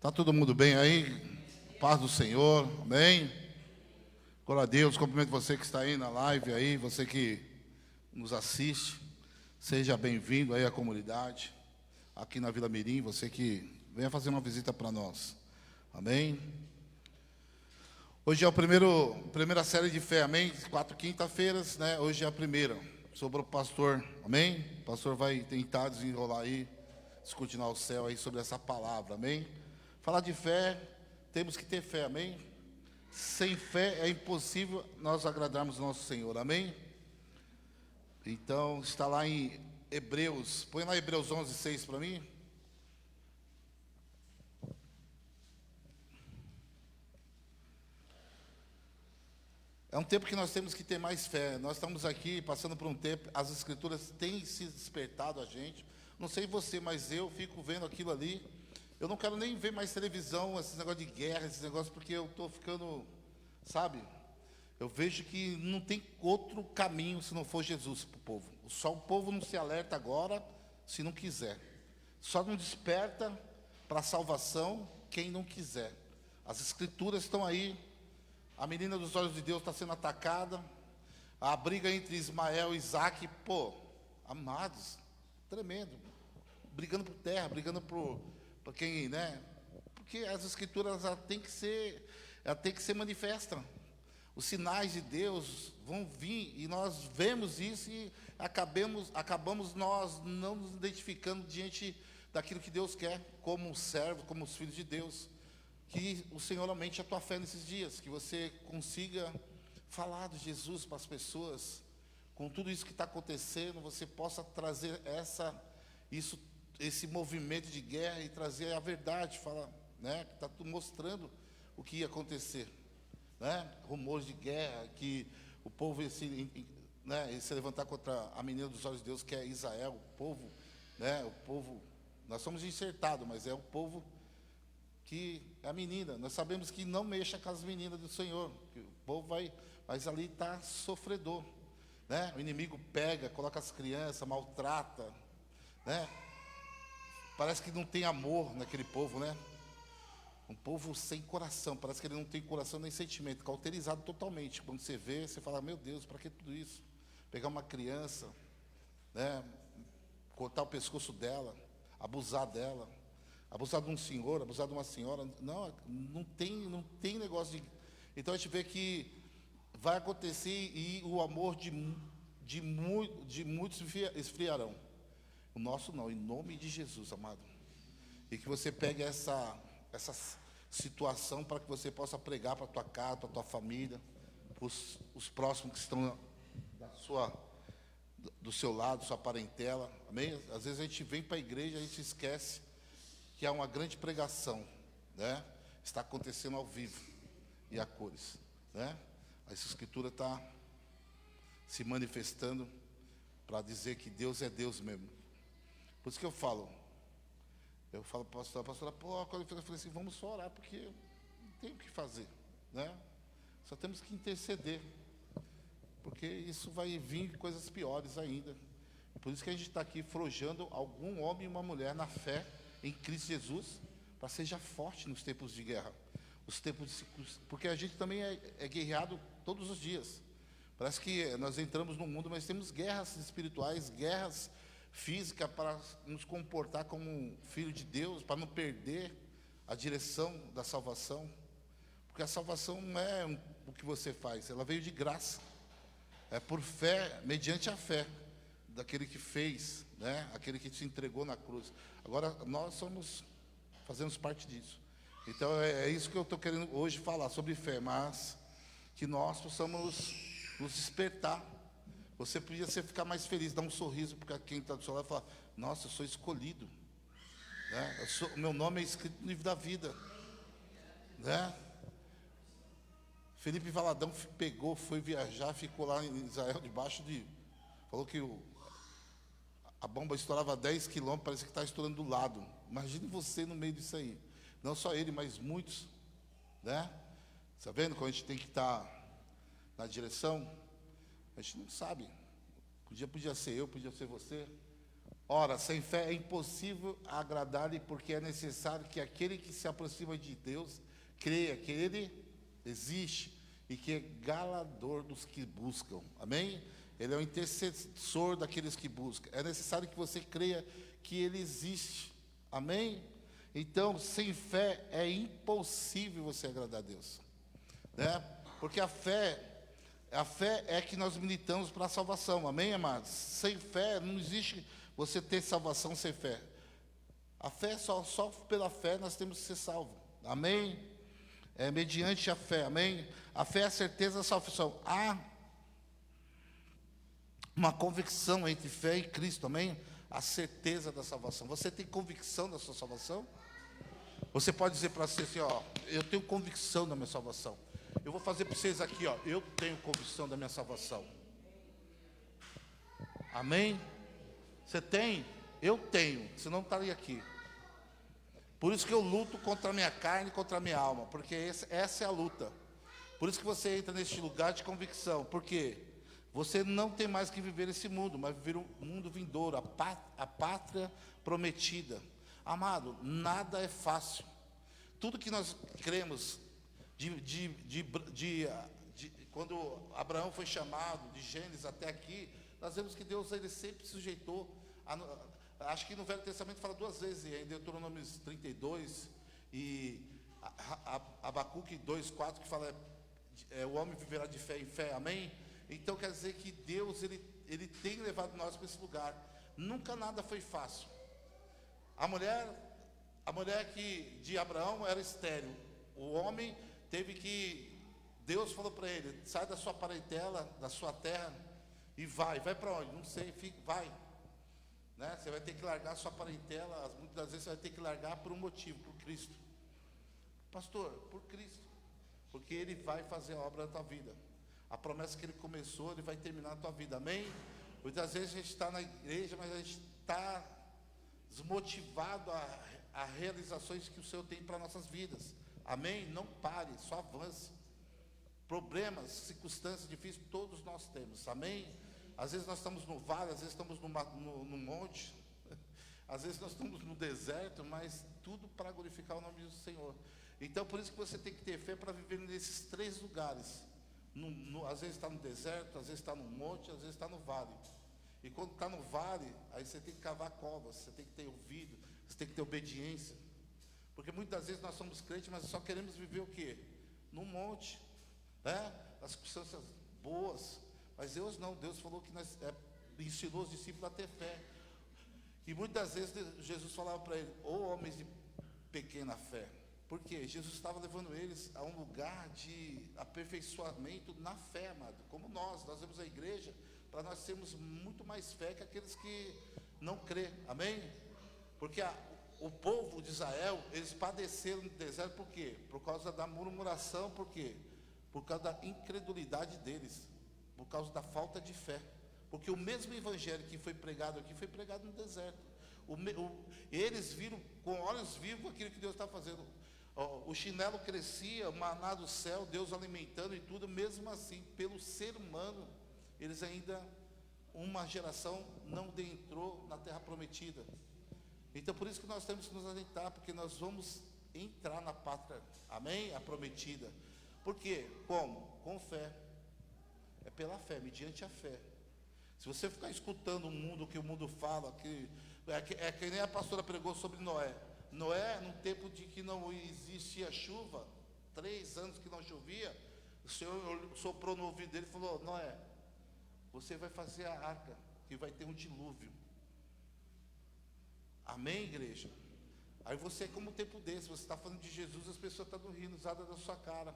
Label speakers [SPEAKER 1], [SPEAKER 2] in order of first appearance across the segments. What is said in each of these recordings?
[SPEAKER 1] Tá todo mundo bem aí? Paz do Senhor, amém? Glória a Deus, cumprimento você que está aí na live aí, você que nos assiste. Seja bem-vindo aí à comunidade, aqui na Vila Mirim, você que venha fazer uma visita para nós, amém? Hoje é primeira série de fé, amém? 4 quinta-feiras, né? Hoje é a primeira, sobre o pastor, amém? O pastor vai tentar desenrolar aí, descortinar o céu aí sobre essa palavra, amém? Falar de fé, temos que ter fé, amém? Sem fé é impossível nós agradarmos o nosso Senhor, amém? Então, está lá em Hebreus, põe lá Hebreus 11:6 para mim. É um tempo que nós temos que ter mais fé. Nós estamos aqui passando por um tempo, as escrituras têm se despertado a gente. Não sei você, mas eu fico vendo aquilo ali. Eu não quero nem ver mais televisão, esses negócios de guerra, esses negócios, porque eu estou ficando, sabe? Eu vejo que não tem outro caminho se não for Jesus para o povo. Só o povo não se alerta agora se não quiser. Só não desperta para a salvação quem não quiser. As escrituras estão aí. A menina dos olhos de Deus está sendo atacada. A briga entre Ismael e Isaac, pô, amados, tremendo. Brigando por terra, brigando por quem, né? Porque as escrituras ela tem que ser manifesta. Os sinais de Deus vão vir e nós vemos isso e acabamos nós não nos identificando diante daquilo que Deus quer, como servo, como os filhos de Deus. Que o Senhor aumente a tua fé nesses dias, que você consiga falar de Jesus para as pessoas, com tudo isso que está acontecendo, você possa trazer esse movimento de guerra e trazer a verdade, falar, né, que está mostrando o que ia acontecer, né, rumores de guerra, que o povo ia se levantar contra a menina dos olhos de Deus, que é Israel, o povo, nós somos enxertados, mas é o povo que é a menina. Nós sabemos que não mexa com as meninas do Senhor, que o povo mas ali está sofredor, né? O inimigo pega, coloca as crianças, maltrata, né? Parece que não tem amor naquele povo, né? Um povo sem coração, parece que ele não tem coração nem sentimento, cauterizado totalmente. Quando você vê, você fala, meu Deus, para que tudo isso? Pegar uma criança, né? Cortar o pescoço dela, abusar dela, abusar de um senhor, abusar de uma senhora, não tem negócio de... Então a gente vê que vai acontecer e o amor de muitos esfriarão. O nosso não, em nome de Jesus, amado. E que você pegue essa situação para que você possa pregar para a tua casa, para a tua família, para os próximos que estão do seu lado, sua parentela, amém? Às vezes a gente vem para a igreja e a gente esquece que há uma grande pregação, né? Está acontecendo ao vivo e a cores, né? Essa escritura está se manifestando para dizer que Deus é Deus mesmo. Por isso que eu falo para a pastora, quando eu falei assim, vamos só orar, porque não tem o que fazer, né? Só temos que interceder, porque isso vai vir coisas piores ainda. Por isso que a gente está aqui forjando algum homem e uma mulher na fé em Cristo Jesus, para seja forte nos tempos de guerra, porque a gente também é guerreado todos os dias. Parece que nós entramos no mundo, mas temos guerras espirituais, guerras físicas para nos comportar como um filho de Deus, para não perder a direção da salvação, porque a salvação não é o que você faz, ela veio de graça, é por fé, mediante a fé daquele que fez, né? Aquele que se entregou na cruz. Agora nós fazemos parte disso. Então é isso que eu estou querendo hoje falar sobre fé, mas que nós possamos nos despertar. Você podia ficar mais feliz, dar um sorriso para quem está do seu lado e falar, nossa, eu sou escolhido, né? O meu nome é escrito no livro da vida, né? Felipe Valadão foi viajar, ficou lá em Israel falou que a bomba estourava a 10 quilômetros, parece que está estourando do lado. Imagine você no meio disso aí. Não só ele, mas muitos, né? Está vendo como a gente tem que estar na direção? A gente não sabe. Um dia podia ser eu, podia ser você. Ora, sem fé é impossível agradar-lhe, porque é necessário que aquele que se aproxima de Deus creia que Ele existe e que é galador dos que buscam. Amém? Ele é o intercessor daqueles que buscam. É necessário que você creia que Ele existe. Amém? Então, sem fé é impossível você agradar a Deus, né? Porque a fé é que nós militamos para a salvação. Amém, amados? Sem fé não existe você ter salvação sem fé. A fé, só pela fé nós temos que ser salvos. Amém? É mediante a fé. Amém? A fé é a certeza da salvação. Há uma convicção entre fé e Cristo. Amém? A certeza da salvação. Você tem convicção da sua salvação? Você pode dizer para você assim, ó, eu tenho convicção da minha salvação. Eu vou fazer para vocês aqui, ó, eu tenho convicção da minha salvação. Amém? Você tem? Eu tenho, senão não estaria aqui. Por isso que eu luto contra a minha carne e contra a minha alma, porque essa é a luta. Por isso que você entra neste lugar de convicção, porque você não tem mais que viver esse mundo, mas viver um mundo vindouro, a pátria prometida. Amado, nada é fácil. Tudo que nós cremos, quando Abraão foi chamado, de Gênesis até aqui, nós vemos que Deus ele sempre sujeitou, acho que no Velho Testamento fala duas vezes, em Deuteronômio 32 e Abacuque 2:4, que fala, o homem viverá de fé em fé, amém? Então quer dizer que Deus, ele tem levado nós para esse lugar. Nunca nada foi fácil. A mulher de Abraão era estéril. O homem teve que, Deus falou para ele, sai da sua parentela, da sua terra, e vai para onde? Não sei, vai. Né? Você vai ter que largar a sua parentela, muitas das vezes você vai ter que largar por um motivo, por Cristo. Pastor, por Cristo. Porque Ele vai fazer a obra da tua vida. A promessa que Ele começou, Ele vai terminar a tua vida, amém? Muitas vezes a gente está na igreja, mas a gente está desmotivado a realizações que o Senhor tem para nossas vidas, amém? Não pare, só avance. Problemas, circunstâncias difíceis, todos nós temos, amém? Às vezes nós estamos no vale, às vezes estamos no monte, às vezes nós estamos no deserto, mas tudo para glorificar o nome do Senhor. Então por isso que você tem que ter fé para viver nesses três lugares. Às vezes está no deserto, às vezes está no monte, às vezes está no vale. E quando está no vale, aí você tem que cavar covas, você tem que ter ouvido, você tem que ter obediência. Porque muitas das vezes nós somos crentes, mas só queremos viver o quê? No monte, né? As circunstâncias boas. Mas Deus não, Deus falou que ensinou os discípulos a ter fé. E muitas vezes Jesus falava para ele, homens de pequena fé. Por quê? Jesus estava levando eles a um lugar de aperfeiçoamento na fé, amado. Como nós vemos a igreja, para nós termos muito mais fé que aqueles que não crê, amém? Porque o povo de Israel, eles padeceram no deserto, por quê? Por causa da murmuração, por quê? Por causa da incredulidade deles, por causa da falta de fé. Porque o mesmo evangelho que foi pregado aqui, foi pregado no deserto. Eles viram com olhos vivos aquilo que Deus está fazendo. O chinelo crescia, o maná do céu, Deus alimentando e tudo, mesmo assim, pelo ser humano, eles ainda, uma geração não entrou na terra prometida. Então por isso que nós temos que nos alentar, porque nós vamos entrar na pátria, amém? A prometida. Por quê? Como? Com fé. É pela fé, mediante a fé. Se você ficar escutando o mundo, o que o mundo fala, é que nem a pastora pregou sobre Noé. Noé, num tempo de que não existia chuva, 3 anos que não chovia, o Senhor soprou no ouvido dele e falou, Noé, você vai fazer a arca, que vai ter um dilúvio. Amém, igreja? Aí você é como um tempo desse, você está falando de Jesus, as pessoas estão rindo, usadas da sua cara.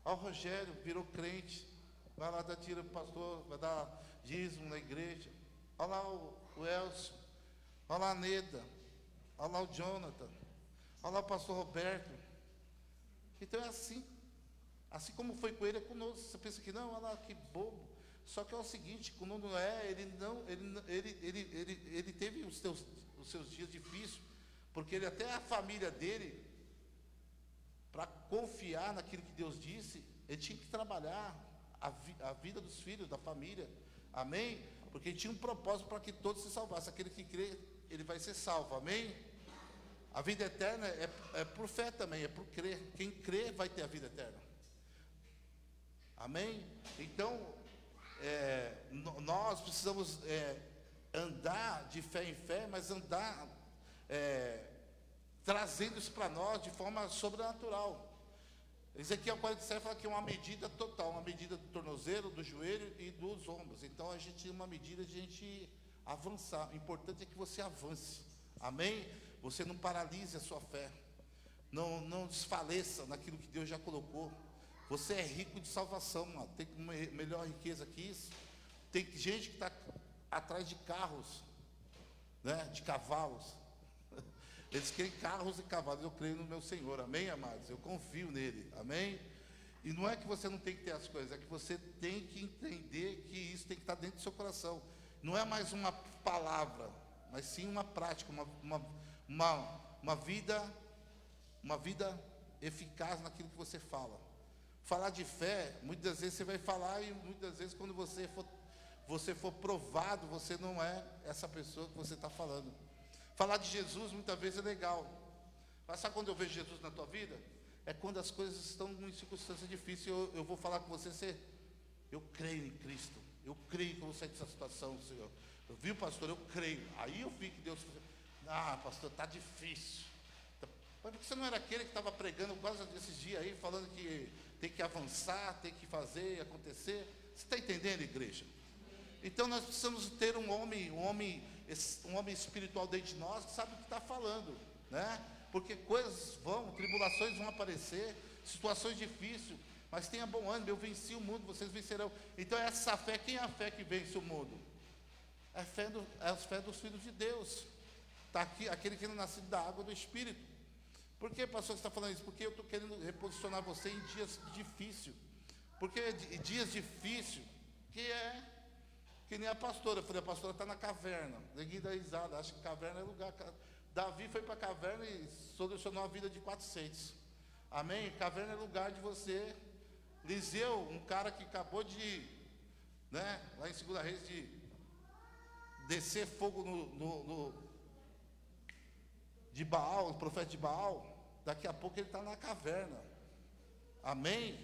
[SPEAKER 1] Ó, o Rogério virou crente, vai lá dar tiro para o pastor, vai dar dízimo na igreja. Olha lá o Elcio, olha lá a Neda, olha lá o Jonathan, olha lá o pastor Roberto. Então é assim como foi com ele, é conosco. Você pensa que não, olha lá que bobo. Só que é o seguinte, quando Noé, ele teve os seus dias difíceis, porque até a família dele, para confiar naquilo que Deus disse, ele tinha que trabalhar a vida dos filhos, da família, amém? Porque tinha um propósito para que todos se salvassem. Aquele que crê, ele vai ser salvo, amém? A vida eterna é por fé também, é por crer. Quem crê vai ter a vida eterna, amém? Então, nós precisamos andar de fé em fé, mas andar trazendo isso para nós de forma sobrenatural. Ezequiel 47 fala que é uma medida total, uma medida do tornozelo, do joelho e dos ombros. Então a gente tem uma medida de a gente avançar. O importante é que você avance, amém? Você não paralise a sua fé, não desfaleça naquilo que Deus já colocou. Você é rico de salvação, mano. Tem uma melhor riqueza que isso. Tem gente que está atrás de carros, né, de cavalos. Eles querem carros e cavalos. Eu creio no meu Senhor, amém, amados? Eu confio nele, amém? E não é que você não tem que ter as coisas, é que você tem que entender que isso tem que estar dentro do seu coração. Não é mais uma palavra, mas sim uma prática, uma vida eficaz naquilo que você fala. Falar de fé, muitas vezes você vai falar e muitas vezes quando você for provado, você não é essa pessoa que você está falando. Falar de Jesus muitas vezes é legal. Mas sabe quando eu vejo Jesus na tua vida? É quando as coisas estão em circunstâncias difíceis. Eu vou falar com você, eu creio em Cristo. Eu creio que eu vou sair dessa situação, Senhor. Eu vi o pastor, eu creio. Aí eu vi que Deus... pastor, está difícil. Mas porque você não era aquele que estava pregando quase desses dias aí, falando que tem que avançar, tem que fazer, acontecer? Você está entendendo, igreja? Então nós precisamos ter um homem espiritual dentro de nós que sabe o que está falando, né? Porque coisas tribulações vão aparecer, situações difíceis, mas tenha bom ânimo, eu venci o mundo, vocês vencerão. Então essa fé, quem é a fé que vence o mundo? É a fé dos filhos de Deus. Está aqui, aquele que é nascido da água do Espírito. Por que, pastor, você está falando isso? Porque eu estou querendo reposicionar você em dias difíceis. Porque dias difíceis, que nem a pastora. Eu falei, a pastora está na caverna. Ninguém dá risada, acha que caverna é lugar. Davi foi para a caverna e solucionou a vida de 400. Amém? Caverna é lugar de você. Liseu, um cara que acabou de, né, lá em 2 Reis, de descer fogo de Baal, o profeta de Baal. Daqui a pouco ele está na caverna. Amém?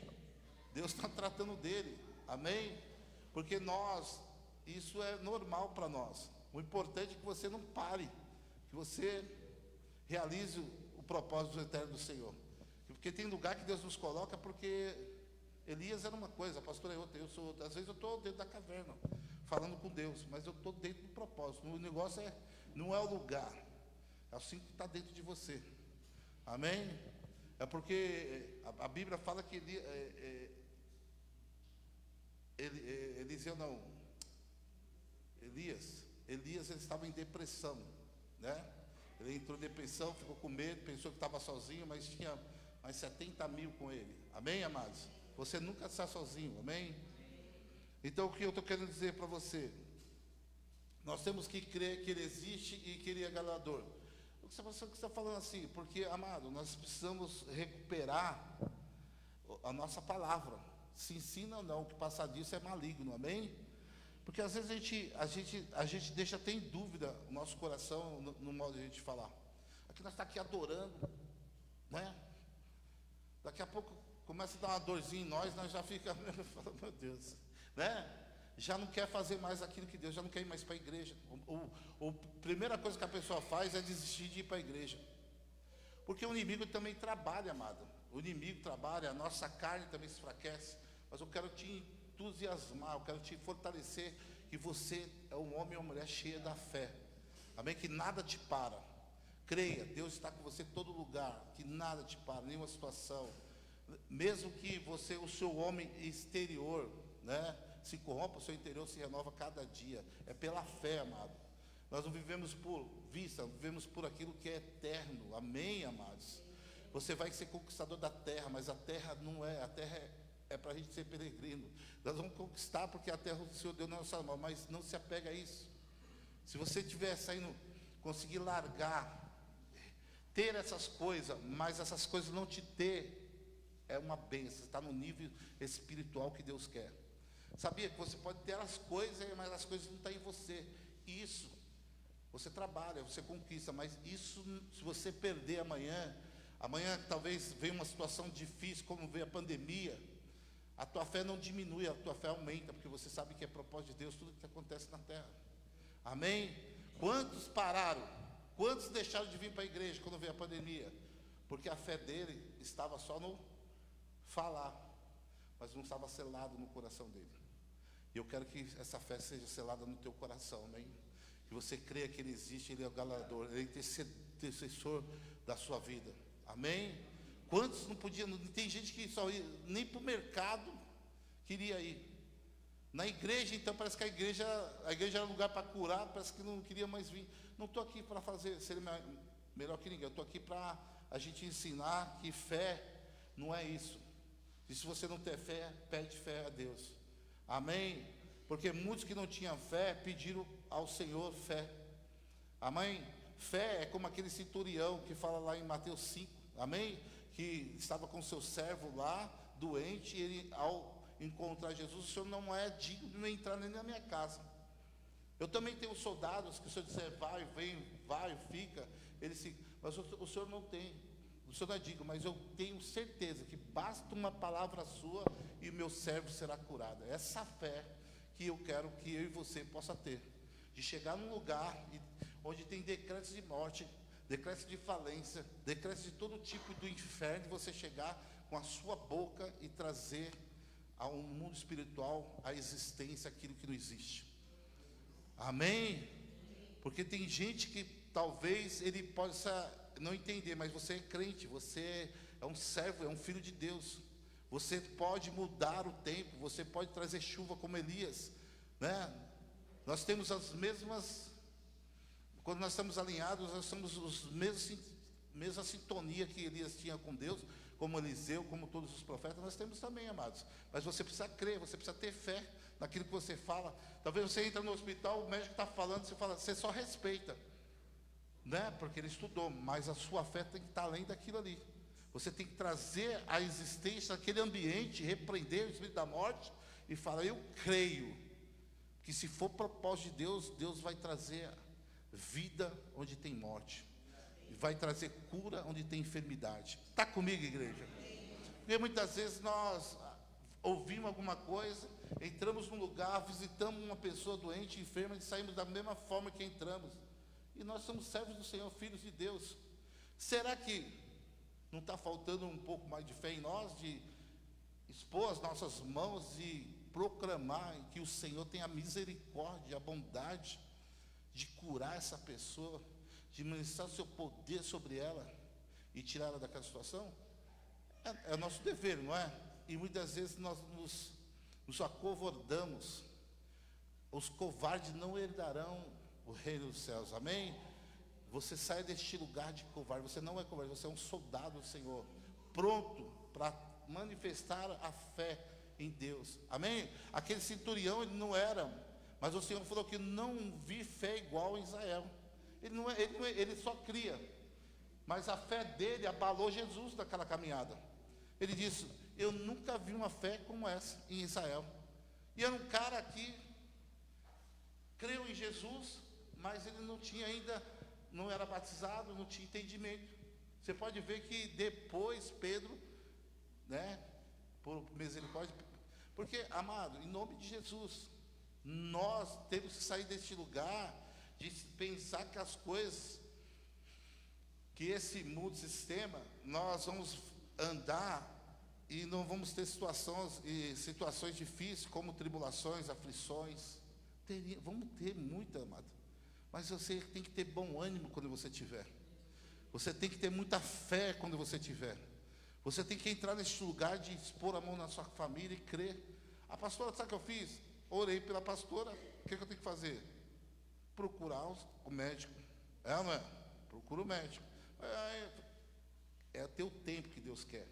[SPEAKER 1] Deus está tratando dele. Amém? Porque isso é normal para nós. O importante é que você não pare, que você realize o propósito eterno do Senhor. Porque tem lugar que Deus nos coloca, porque Elias era uma coisa, a pastora é outra. Às vezes eu estou dentro da caverna, falando com Deus, mas eu estou dentro do propósito. O negócio não é o lugar, é assim que está dentro de você. Amém? É porque a Bíblia fala que Elias ele estava em depressão, né? Ele entrou em depressão, ficou com medo, pensou que estava sozinho, mas tinha mais 70 mil com ele. Amém, amados? Você nunca está sozinho, amém? Então o que eu estou querendo dizer para você? Nós temos que crer que ele existe e que ele é galador. O que você está falando assim? Porque, amado, nós precisamos recuperar a nossa palavra. Se ensina ou não, que passar disso é maligno, amém? Porque às vezes a gente deixa até em dúvida o nosso coração no modo de a gente falar. Aqui nós estamos aqui adorando, né? Daqui a pouco começa a dar uma dorzinha em nós já fica, meu Deus, né? Já não quer fazer mais aquilo que Deus, já não quer ir mais para a igreja. A primeira coisa que a pessoa faz é desistir de ir para a igreja. Porque o inimigo também trabalha, amado. O inimigo trabalha, a nossa carne também se enfraquece. Mas eu quero te entusiasmar, eu quero te fortalecer, que você é um homem ou uma mulher cheia da fé. Amém? Que nada te para. Creia, Deus está com você em todo lugar, que nada te para, nenhuma situação. Mesmo que você, o seu homem exterior, né, se corrompa, o seu interior se renova cada dia. É pela fé, amado. Nós não vivemos por vista, vivemos por aquilo que é eterno. Amém, amados? Você vai ser conquistador da terra, mas a terra não é, a terra é para a gente ser peregrino. Nós vamos conquistar porque a terra o Senhor deu na nossa mão, mas não se apega a isso. Se você estiver saindo, conseguir largar, ter essas coisas, mas essas coisas não te ter, é uma bênção, está no nível espiritual que Deus quer. Sabia que você pode ter as coisas, mas as coisas não estão em você. Isso, você trabalha, você conquista, mas isso, se você perder amanhã talvez venha uma situação difícil, como veio a pandemia, a tua fé não diminui, a tua fé aumenta, porque você sabe que é propósito de Deus tudo que acontece na terra. Amém? Quantos pararam? Quantos deixaram de vir para a igreja quando veio a pandemia? Porque a fé dele estava só no falar, mas não estava selado no coração dele. E eu quero que essa fé seja selada no teu coração, amém? Que você creia que Ele existe, Ele é o galardador, Ele é intercessor da sua vida, amém? Quantos não podiam, tem gente que só ia, nem para o mercado queria ir. Na igreja, então, parece que a igreja era lugar para curar, parece que não queria mais vir. Não estou aqui para ser melhor que ninguém, eu estou aqui para a gente ensinar que fé não é isso. E se você não tem fé, pede fé a Deus. Amém? Porque muitos que não tinham fé pediram ao Senhor fé. Amém? Fé é como aquele centurião que fala lá em Mateus 5. Amém? Que estava com seu servo lá, doente, e ele, ao encontrar Jesus, o Senhor não é digno de entrar nem na minha casa. Eu também tenho soldados que o Senhor disser, vai, vem, vai, fica, eles ficam. Mas o Senhor não tem. O Senhor não é digno, mas eu tenho certeza que basta uma palavra sua e o meu servo será curado. Essa fé que eu quero que eu e você possa ter, de chegar num lugar onde tem decretos de morte, decretos de falência, decretos de todo tipo do inferno, você chegar com a sua boca e trazer ao mundo espiritual a existência aquilo que não existe. Amém? Porque tem gente que talvez ele possa não entender, mas você é crente, você é um servo, é um filho de Deus. Você pode mudar o tempo, você pode trazer chuva como Elias, né? Nós temos as mesmas, quando nós estamos alinhados, nós somos os mesma sintonia que Elias tinha com Deus, como Eliseu, como todos os profetas, nós temos também, amados. Mas você precisa crer, você precisa ter fé naquilo que você fala. Talvez você entra no hospital, o médico está falando, você só respeita, né? Porque ele estudou, mas a sua fé tem que estar além daquilo ali. Você tem que trazer a existência daquele ambiente, repreender o espírito da morte e falar, eu creio que se for propósito de Deus, Deus vai trazer vida onde tem morte, e vai trazer cura onde tem enfermidade. Está comigo, igreja? Porque muitas vezes nós ouvimos alguma coisa, entramos num lugar, visitamos uma pessoa doente, enferma, e saímos da mesma forma que entramos. E nós somos servos do Senhor, filhos de Deus. Será que não está faltando um pouco mais de fé em nós, de expor as nossas mãos e proclamar que o Senhor tem a misericórdia, a bondade de curar essa pessoa, de ministrar o seu poder sobre ela e tirar ela daquela situação? É nosso dever, não é? E muitas vezes nós nos acovardamos. Os covardes não herdarão o reino dos céus, amém? Você sai deste lugar de covarde, você não é covarde, você é um soldado do Senhor, pronto para manifestar a fé em Deus, amém? Aquele centurião, ele não era, mas o Senhor falou que não vi fé igual em Israel. Ele só cria, mas a fé dele abalou Jesus naquela caminhada. Ele disse, eu nunca vi uma fé como essa em Israel. E era um cara que creu em Jesus, mas ele não tinha ainda, não era batizado, não tinha entendimento. Você pode ver que depois Pedro, né, por misericórdia, porque, amado, em nome de Jesus, nós temos que sair deste lugar de pensar que as coisas, que esse mundo, sistema, nós vamos andar e não vamos ter situações difíceis, como tribulações, aflições. Vamos ter muita, amado. Mas você tem que ter bom ânimo quando você tiver. Você tem que ter muita fé quando você tiver. Você tem que entrar nesse lugar de expor a mão na sua família e crer. A pastora, sabe o que eu fiz? Orei pela pastora. O que eu tenho que fazer? Procurar o médico. É ou não é? Procura o médico. É ter o tempo que Deus quer.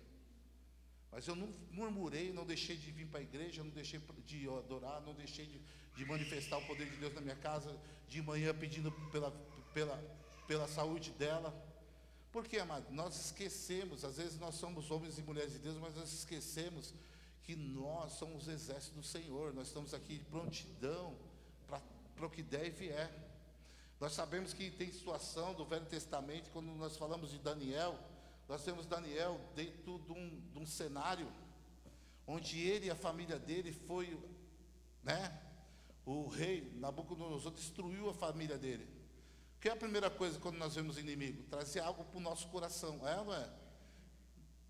[SPEAKER 1] Mas eu não murmurei, não deixei de vir para a igreja, não deixei de adorar, não deixei de manifestar o poder de Deus na minha casa, de manhã pedindo pela saúde dela. Por quê, amado? Nós esquecemos, às vezes nós somos homens e mulheres de Deus, mas nós esquecemos que nós somos o exército do Senhor, nós estamos aqui de prontidão para o que der e vier. Nós sabemos que tem situação do Velho Testamento, quando nós falamos de Daniel, nós temos Daniel dentro de um cenário onde ele e a família dele foi, né? O rei Nabucodonosor destruiu a família dele. O que é a primeira coisa quando nós vemos o inimigo? Trazer algo para o nosso coração, é ou não é?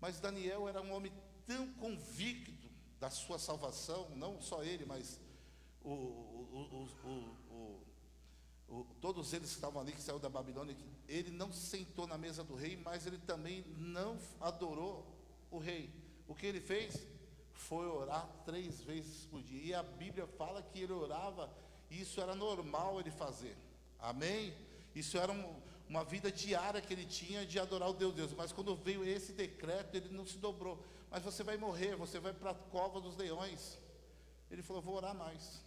[SPEAKER 1] Mas Daniel era um homem tão convicto da sua salvação, não só ele, mas todos eles que estavam ali, que saíram da Babilônia, ele não sentou na mesa do rei, mas ele também não adorou o rei. O que ele fez? Foi orar 3 vezes por dia. E a Bíblia fala que ele orava, e isso era normal ele fazer. Amém? Isso era uma vida diária que ele tinha de adorar o Deus. Mas quando veio esse decreto, ele não se dobrou. Mas você vai morrer, você vai para a cova dos leões. Ele falou, vou orar mais.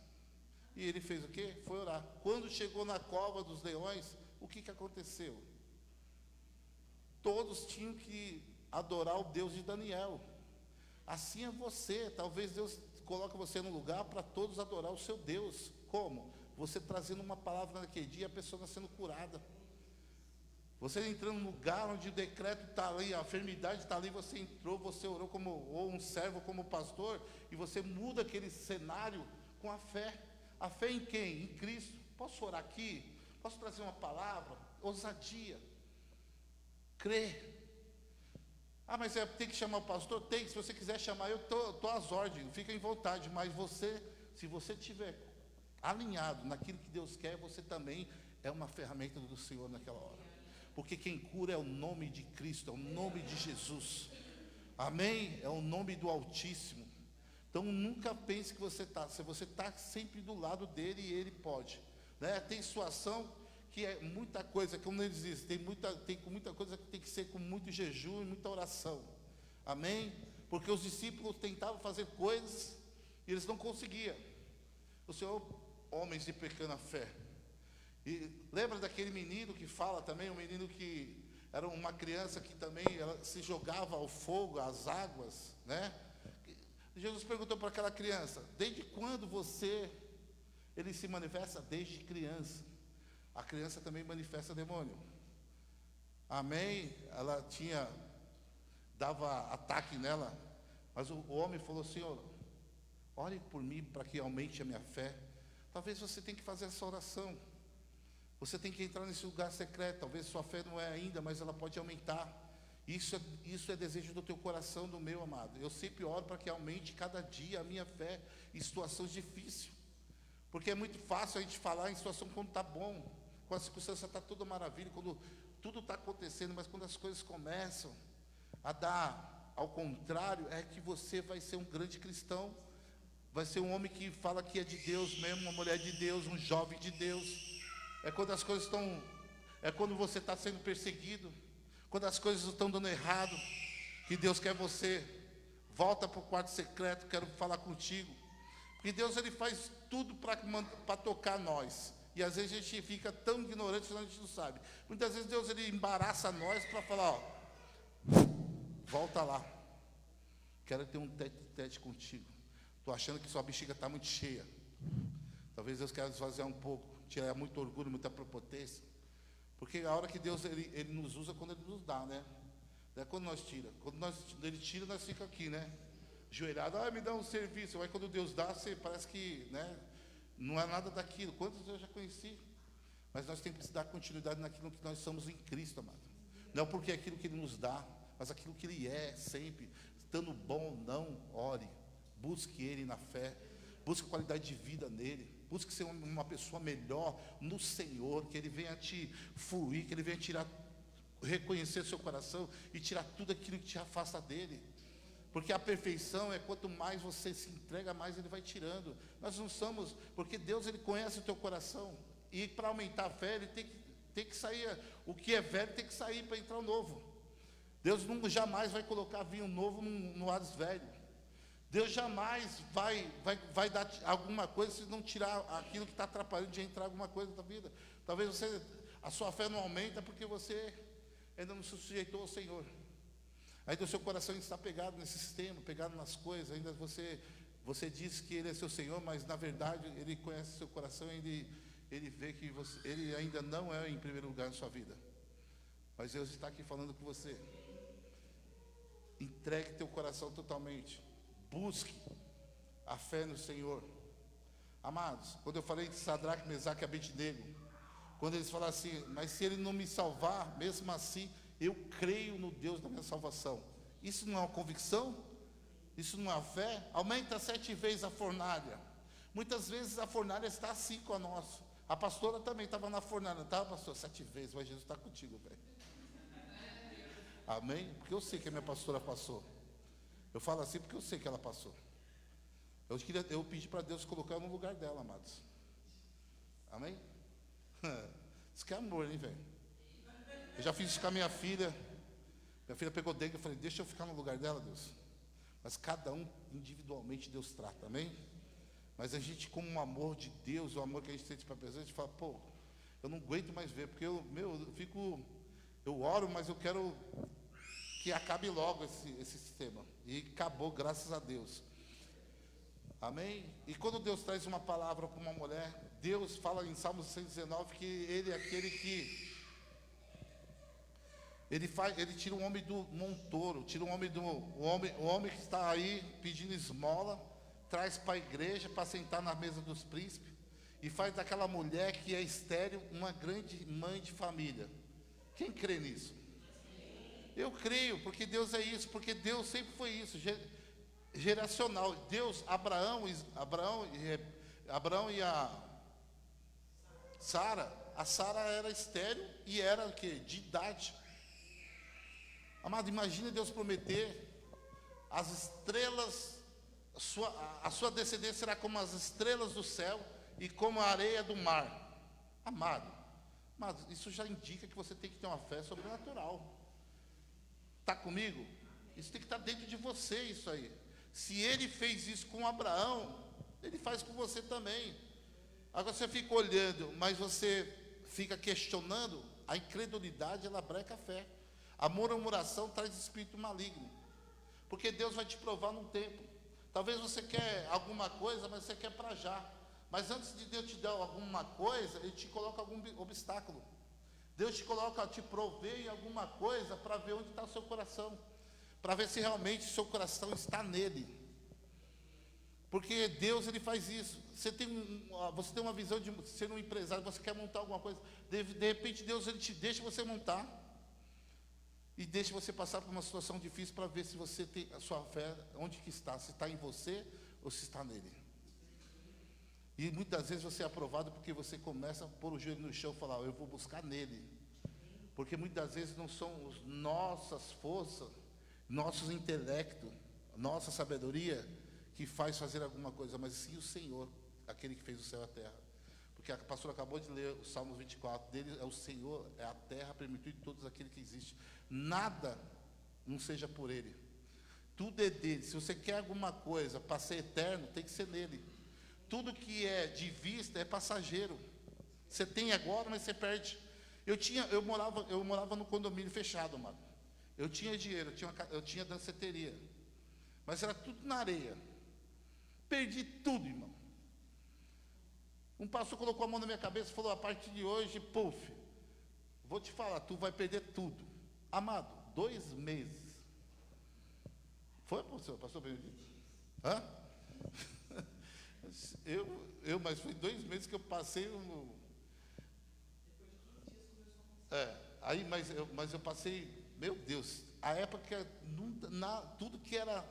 [SPEAKER 1] E ele fez o quê? Foi orar. Quando chegou na cova dos leões, o que aconteceu? Todos tinham que adorar o Deus de Daniel. Assim é você. Talvez Deus coloque você num lugar para todos adorar o seu Deus. Como? Você trazendo uma palavra naquele dia, a pessoa está sendo curada. Você entrando num lugar onde o decreto está ali, a enfermidade está ali, você entrou, você orou ou um servo, como pastor, e você muda aquele cenário com a fé. A fé em quem? Em Cristo. Posso orar aqui? Posso trazer uma palavra? Ousadia. Crer. Ah, mas tem que chamar o pastor? Tem. Se você quiser chamar, eu estou às ordens. Fica em vontade. Mas se você estiver alinhado naquilo que Deus quer, você também é uma ferramenta do Senhor naquela hora. Porque quem cura é o nome de Cristo, é o nome de Jesus. Amém? É o nome do Altíssimo. Então nunca pense que você está, se você está sempre do lado dele e ele pode, né? Tem situação que é muita coisa, como eles dizem, tem muita coisa que tem que ser com muito jejum e muita oração. Amém? Porque os discípulos tentavam fazer coisas e eles não conseguiam. O Senhor, homens de pequena fé. E lembra daquele menino que fala também, um menino que era uma criança que também ela se jogava ao fogo, às águas, né? Jesus perguntou para aquela criança, desde quando ele se manifesta? Desde criança. A criança também manifesta demônio. Amém? Ela dava ataque nela, mas o homem falou, Senhor, ore por mim para que aumente a minha fé. Talvez você tenha que fazer essa oração. Você tem que entrar nesse lugar secreto. Talvez sua fé não é ainda, mas ela pode aumentar. Isso é desejo do teu coração, do meu, amado. Eu sempre oro para que aumente cada dia a minha fé em situações difíceis. Porque é muito fácil a gente falar em situação quando está bom, quando a circunstância está toda maravilha, quando tudo está acontecendo, mas quando as coisas começam a dar ao contrário, é que você vai ser um grande cristão, vai ser um homem que fala que é de Deus mesmo, uma mulher de Deus, um jovem de Deus. É quando as coisas é quando você está sendo perseguido, quando as coisas estão dando errado, que Deus quer você, volta para o quarto secreto, quero falar contigo. Porque Deus, ele faz tudo para tocar nós. E às vezes a gente fica tão ignorante que a gente não sabe. Muitas vezes Deus, ele embaraça nós para falar, ó, volta lá. Quero ter um tete-tete contigo. Estou achando que sua bexiga está muito cheia. Talvez Deus queira esvaziar um pouco, tirar muito orgulho, muita prepotência. Porque a hora que Deus ele nos usa, quando Ele nos dá, né? Não é quando nós tira. Quando Ele tira, nós ficamos aqui, né? Joelhado, me dá um serviço. Aí quando Deus dá, você parece que, né? Não é nada daquilo. Quantos eu já conheci? Mas nós temos que dar continuidade naquilo que nós somos em Cristo, amado. Não porque é aquilo que Ele nos dá, mas aquilo que Ele é, sempre. Estando bom ou não, ore. Busque Ele na fé. Busque qualidade de vida nele. Busque ser uma pessoa melhor no Senhor, que Ele venha te fluir, que Ele venha reconhecer seu coração e tirar tudo aquilo que te afasta dele. Porque a perfeição é quanto mais você se entrega, mais Ele vai tirando. Nós não somos, porque Deus, Ele conhece o teu coração. E para aumentar a fé, Ele tem que sair, o que é velho tem que sair para entrar o novo. Deus jamais vai colocar vinho novo no vaso velho. Deus jamais vai dar alguma coisa se não tirar aquilo que está atrapalhando de entrar alguma coisa da vida. Talvez a sua fé não aumenta porque você ainda não se sujeitou ao Senhor. Ainda o seu coração está pegado nesse sistema, pegado nas coisas, ainda você diz que Ele é seu Senhor, mas na verdade Ele conhece seu coração, Ele vê que Ele ainda não é em primeiro lugar na sua vida. Mas Deus está aqui falando com você. Entregue teu coração totalmente. Busque a fé no Senhor. Amados, quando eu falei de Sadraque, Mesaque e Abednego, quando eles falaram assim, mas se Ele não me salvar, mesmo assim, eu creio no Deus da minha salvação. Isso não é uma convicção? Isso não é uma fé? Aumenta 7 vezes a fornalha. Muitas vezes a fornalha está assim com a nossa. A pastora também estava na fornalha, não estava, pastor? 7 vezes, mas Jesus está contigo, velho. Amém? Porque eu sei que a minha pastora passou. Eu falo assim porque eu sei que ela passou. Eu pedi para Deus colocar no lugar dela, amados. Amém? Isso que é amor, hein, velho? Eu já fiz isso com a minha filha. Minha filha pegou dengue, eu falei, deixa eu ficar no lugar dela, Deus. Mas cada um individualmente Deus trata, amém? Mas a gente, como um amor de Deus, o amor que a gente sente para a pessoa, a gente fala, pô, eu não aguento mais ver, porque eu oro, mas eu quero que acabe logo esse sistema. E acabou, graças a Deus. Amém? E quando Deus traz uma palavra para uma mulher, Deus fala em Salmos 119 que Ele é aquele que Ele tira um homem do montouro, tira o homem que está aí pedindo esmola, traz para a igreja para sentar na mesa dos príncipes e faz daquela mulher que é estéril uma grande mãe de família. Quem crê nisso? Eu creio, porque Deus é isso, porque Deus sempre foi isso, geracional. Deus, Abraão e a Sara era estéril e era o quê? De idade. Amado, imagine Deus prometer as estrelas, a sua descendência será como as estrelas do céu e como a areia do mar. Amado, isso já indica que você tem que ter uma fé sobrenatural. Está comigo? Isso tem que estar dentro de você, isso aí. Se Ele fez isso com Abraão, Ele faz com você também. Agora você fica olhando, mas você fica questionando, a incredulidade, ela breca a fé. A murmuração traz espírito maligno. Porque Deus vai te provar num tempo. Talvez você quer alguma coisa, mas você quer para já. Mas antes de Deus te dar alguma coisa, Ele te coloca algum obstáculo. Deus te provê em alguma coisa para ver onde está o seu coração. Para ver se realmente o seu coração está nele. Porque Deus, Ele faz isso. Você tem uma visão de ser um empresário, você quer montar alguma coisa. De repente Deus, Ele te deixa você montar. E deixa você passar por uma situação difícil para ver se você tem a sua fé, onde que está, se está em você ou se está nele. E muitas vezes você é aprovado porque você começa a pôr o joelho no chão e falar, eu vou buscar nele. Porque muitas vezes não são nossas forças, nossos intelectos, nossa sabedoria que faz fazer alguma coisa, mas sim o Senhor, aquele que fez o céu e a terra. Porque a pastora acabou de ler o Salmos 24, dele é o Senhor, é a terra, permitiu de todos aquele que existe. Nada não seja por Ele. Tudo é dele. Se você quer alguma coisa para ser eterno, tem que ser nele. Tudo que é de vista é passageiro. Você tem agora, mas você perde. Eu morava no condomínio fechado, mano. Eu tinha dinheiro, eu tinha danceteria. Mas era tudo na areia. Perdi tudo, irmão. Um pastor colocou a mão na minha cabeça e falou, a partir de hoje, puf, vou te falar, tu vai perder tudo. Amado, 2 meses. Foi, pastor Benedito? Hã? Mas foi 2 meses que eu passei mas eu passei, meu Deus, a época, tudo que era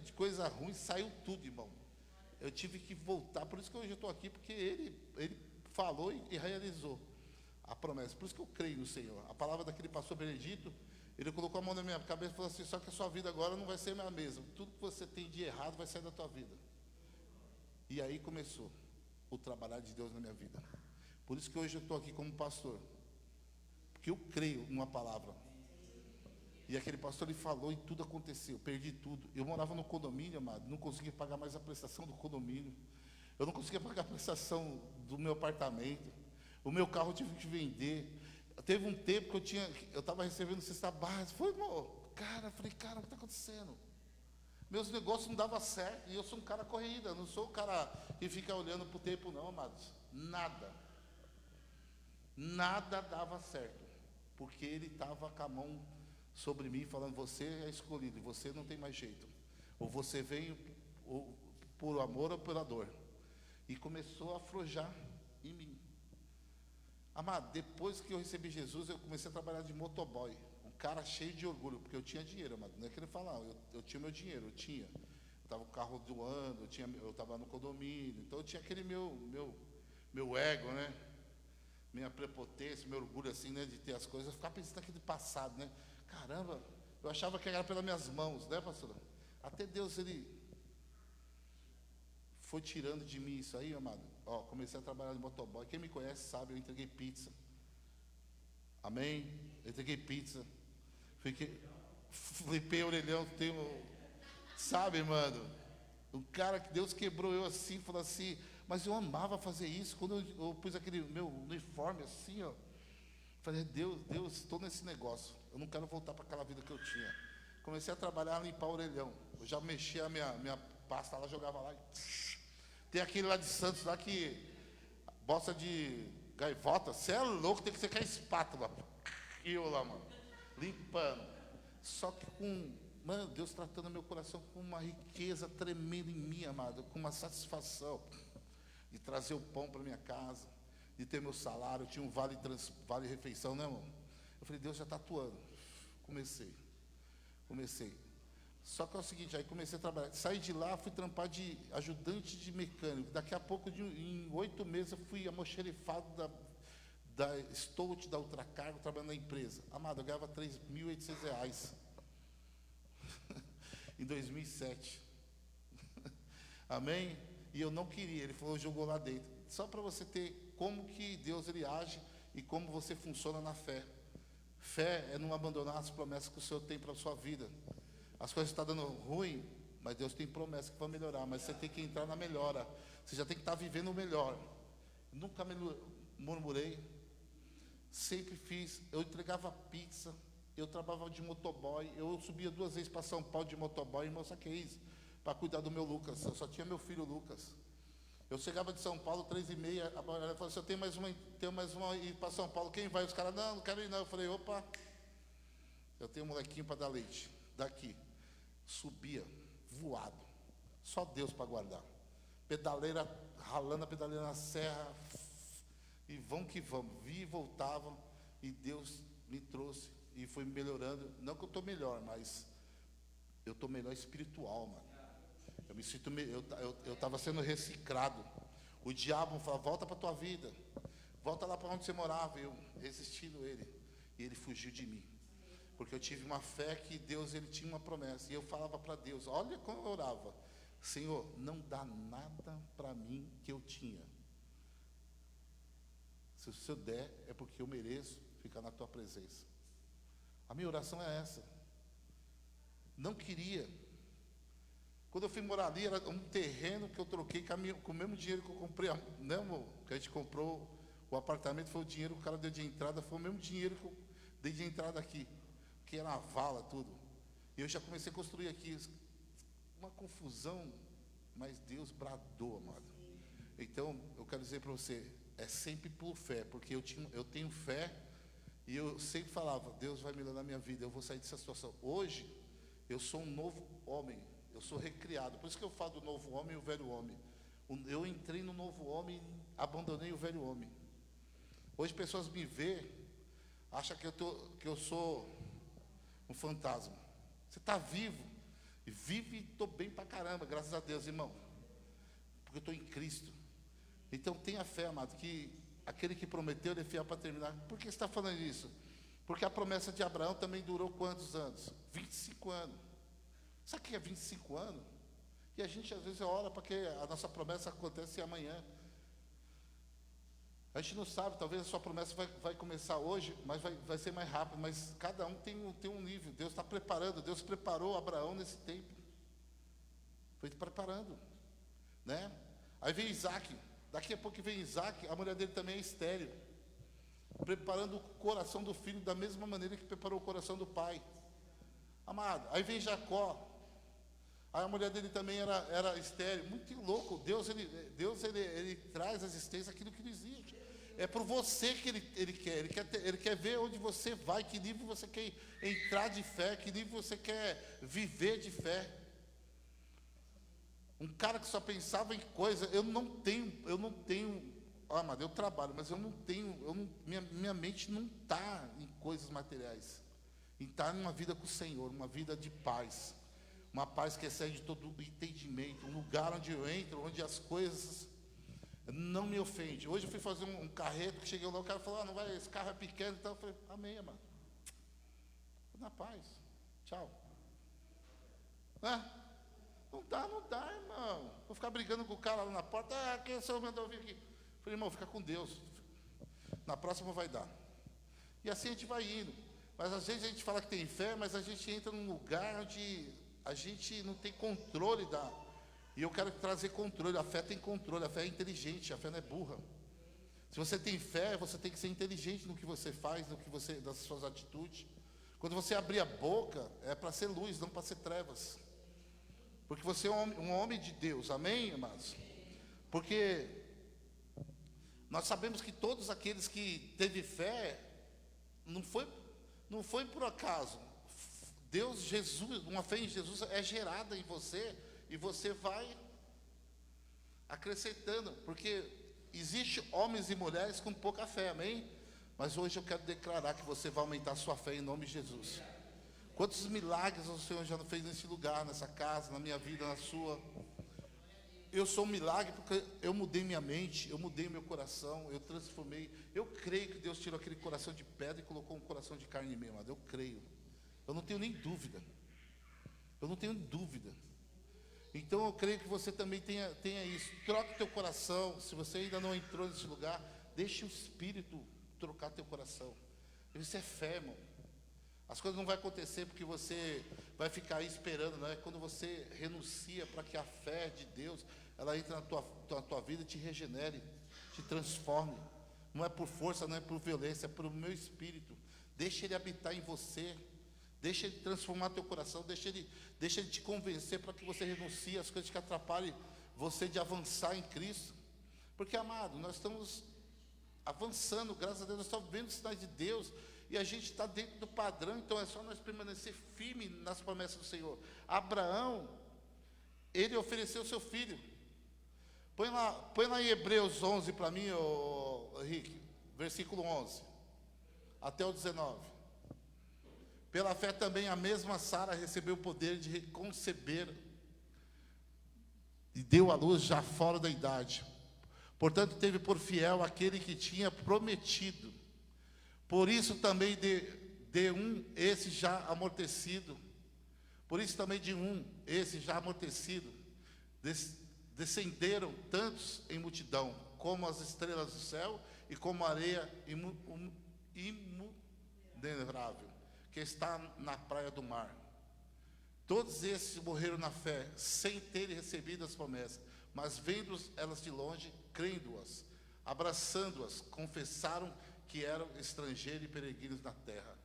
[SPEAKER 1] de coisa ruim, saiu tudo, irmão. Eu tive que voltar, por isso que hoje eu estou aqui, porque ele falou e realizou a promessa. Por isso que eu creio no Senhor. A palavra daquele pastor Benedito, ele colocou a mão na minha cabeça e falou assim, só que a sua vida agora não vai ser a mesma. Tudo que você tem de errado vai sair da tua vida. E aí começou o trabalhar de Deus na minha vida. Por isso que hoje eu estou aqui como pastor. Porque eu creio numa palavra. E aquele pastor, ele falou e tudo aconteceu, perdi tudo. Eu morava no condomínio, amado, não conseguia pagar mais a prestação do condomínio. Eu não conseguia pagar a prestação do meu apartamento. O meu carro eu tive que vender. Teve um tempo que eu estava recebendo cesta básica. Foi, irmão, cara, falei, cara, o que está acontecendo? Meus negócios não davam certo, e eu sou um cara corrida, não sou o cara que fica olhando para o tempo, não, amados. Nada dava certo, porque ele estava com a mão sobre mim, falando, você é escolhido, você não tem mais jeito. Ou você veio por amor ou pela dor. E começou a afrouxar em mim. Amado, depois que eu recebi Jesus, eu comecei a trabalhar de motoboy. Um cara cheio de orgulho, porque eu tinha dinheiro, amado. Não é que ele falava, eu tinha meu dinheiro, eu tinha. Eu estava com o carro doando, eu estava no condomínio. Então eu tinha aquele meu ego, né? Minha prepotência, meu orgulho assim, né? De ter as coisas. Eu ficava pensando naquele passado, né? Caramba, eu achava que era pelas minhas mãos, né, pastor? Até Deus, ele foi tirando de mim isso aí, amado. Ó, comecei a trabalhar de motoboy. Quem me conhece sabe, eu entreguei pizza. Amém? Eu entreguei pizza. Flipei o orelhão, sabe, mano? O cara que Deus quebrou eu assim, falou assim, mas eu amava fazer isso. Quando eu pus aquele meu uniforme assim, ó. Falei, Deus, estou nesse negócio. Eu não quero voltar para aquela vida que eu tinha. Comecei a trabalhar, a limpar o orelhão. Eu já mexia a minha pasta lá, jogava lá. Tem aquele lá de Santos, lá que bosta de gaivota. Você é louco, tem que ser com a espátula. E eu lá, mano, limpando. Só que mano, Deus tratando meu coração com uma riqueza tremenda em mim, amado. Com uma satisfação de trazer o pão para minha casa, de ter meu salário. Eu tinha um vale refeição, né, irmão? Eu falei, Deus já está atuando. Comecei. Só que é o seguinte, aí comecei a trabalhar. Saí de lá, fui trampar de ajudante de mecânico. Daqui a pouco, em 8 meses, eu fui almoxerifado da Stout, da Ultracargo, trabalhando na empresa. Amado, eu ganhava R$3.800 em 2007. Amém? E eu não queria, ele falou, jogou lá dentro. Só para você ter como que Deus ele age e como você funciona na fé. Fé é não abandonar as promessas que o Senhor tem para a sua vida. As coisas estão dando ruim, mas Deus tem promessa que vai melhorar. Mas você tem que entrar na melhora. Você já tem que estar vivendo o melhor. Nunca murmurei. Sempre fiz. Eu entregava pizza. Eu trabalhava de motoboy. Eu subia 2 vezes para São Paulo de motoboy. Irmão, sabe o que é isso? Para cuidar do meu Lucas. Eu só tinha meu filho Lucas. Eu chegava de São Paulo, 3h30. A mulher falou assim, eu tenho mais uma ir para São Paulo. Quem vai? Os caras, não quero ir não. Eu falei, opa, eu tenho um molequinho para dar leite. Daqui. Subia, voado. Só Deus para guardar. Pedaleira, ralando a pedaleira na serra. E vamos que vamos. Vi e voltava. E Deus me trouxe. E foi melhorando. Não que eu estou melhor, mas eu estou melhor espiritual, mano. Eu me sinto, eu estava sendo reciclado. O diabo falava, volta para a tua vida. Volta lá para onde você morava. Eu resistindo ele. E ele fugiu de mim. Porque eu tive uma fé que Deus ele tinha uma promessa. E eu falava para Deus, olha como eu orava. Senhor, não dá nada para mim que eu tinha. Se o Senhor der, é porque eu mereço ficar na tua presença. A minha oração é essa. Não queria. Quando eu fui morar ali, era um terreno que eu troquei com o mesmo dinheiro que eu comprei. Não, amor, que a gente comprou o apartamento, foi o dinheiro que o cara deu de entrada, foi o mesmo dinheiro que eu dei de entrada aqui. Que era uma vala, tudo. E eu já comecei a construir aqui. Uma confusão, mas Deus bradou, amado. Então, eu quero dizer para você, é sempre por fé, porque eu tenho fé, e eu sempre falava, Deus vai melhorar a minha vida, eu vou sair dessa situação. Hoje, eu sou um novo homem, eu sou recriado. Por isso que eu falo do novo homem e o velho homem. Eu entrei no novo homem e abandonei o velho homem. Hoje, pessoas me veem, acham que eu sou um fantasma. Você está vivo. E vive e estou bem pra caramba, graças a Deus, irmão. Porque eu estou em Cristo. Então tenha fé, amado, que aquele que prometeu, ele é fiel para terminar. Por que você está falando isso? Porque a promessa de Abraão também durou quantos anos? 25 anos. Sabe o que é 25 anos? E a gente às vezes ora para que a nossa promessa aconteça amanhã. A gente não sabe, talvez a sua promessa vai começar hoje, mas vai ser mais rápido. Mas cada um tem um nível. Deus está preparando. Deus preparou Abraão nesse tempo. Foi preparando. Né? Aí vem Isaac. Daqui a pouco vem Isaac, a mulher dele também é estéril. preparando o coração do filho da mesma maneira que preparou o coração do pai. Amado, aí vem Jacó. Aí a mulher dele também era estéril. Muito louco. Deus ele traz à existência aquilo que não existe. É por você que ele quer. Ele quer ver onde você vai, que nível você quer entrar de fé, que nível você quer viver de fé. Um cara que só pensava em coisa, eu não tenho, amado, eu trabalho, mas minha mente não está em coisas materiais. Em estar numa vida com o Senhor, uma vida de paz. Uma paz que excede todo o entendimento. Um lugar onde eu entro, onde as coisas não me ofendem. Hoje eu fui fazer um carreto, que cheguei lá, o cara falou, não vai, esse carro é pequeno. Então eu falei, amém, amado. Na paz. Tchau. Não dá, irmão. Vou ficar brigando com o cara lá na porta. Quem o senhor mandou vir aqui? Eu falei, irmão, fica com Deus. Na próxima vai dar. E assim a gente vai indo. Mas às vezes a gente fala que tem fé, mas a gente entra num lugar onde a gente não tem controle da... E eu quero trazer controle. A fé tem controle, a fé é inteligente, a fé não é burra. Se você tem fé, você tem que ser inteligente no que você faz, das suas atitudes. Quando você abrir a boca, é para ser luz, não para ser trevas. Porque você é um homem de Deus, amém, amados? Porque nós sabemos que todos aqueles que teve fé, não foi por acaso. Deus, Jesus, uma fé em Jesus é gerada em você e você vai acrescentando, porque existe homens e mulheres com pouca fé, amém? Mas hoje eu quero declarar que você vai aumentar a sua fé em nome de Jesus. Quantos milagres o Senhor já fez nesse lugar, nessa casa, na minha vida, na sua? Eu sou um milagre porque eu mudei minha mente, eu mudei meu coração, eu transformei. Eu creio que Deus tirou aquele coração de pedra e colocou um coração de carne em mim, amado. Eu creio. Eu não tenho nem dúvida. Eu não tenho dúvida. Então eu creio que você também tenha isso. Troca o teu coração. Se você ainda não entrou nesse lugar, deixe o Espírito trocar teu coração. Isso é fé, irmão. As coisas não vão acontecer porque você vai ficar aí esperando, não é? Quando você renuncia para que a fé de Deus, ela entre na tua vida e te regenere, te transforme. Não é por força, não é por violência, é pelo meu Espírito. Deixa Ele habitar em você. Deixa Ele transformar teu coração. Deixa Ele te convencer para que você renuncie às coisas que atrapalhem você de avançar em Cristo. Porque, amado, nós estamos avançando, graças a Deus, nós estamos vendo os sinais de Deus. E a gente está dentro do padrão, então é só nós permanecer firme nas promessas do Senhor. Abraão, ele ofereceu seu filho. Põe lá em Hebreus 11 para mim, Henrique, versículo 11, até o 19. Pela fé também a mesma Sara recebeu o poder de conceber e deu à luz já fora da idade. Portanto, teve por fiel aquele que tinha prometido. Por isso também de um, esse já amortecido. Por isso também de um, esse já amortecido, descenderam tantos em multidão, como as estrelas do céu e como a areia imunerável, que está na praia do mar. Todos esses morreram na fé, sem terem recebido as promessas, mas vendo elas de longe, crendo-as, abraçando-as, confessaram que eram estrangeiros e peregrinos na terra.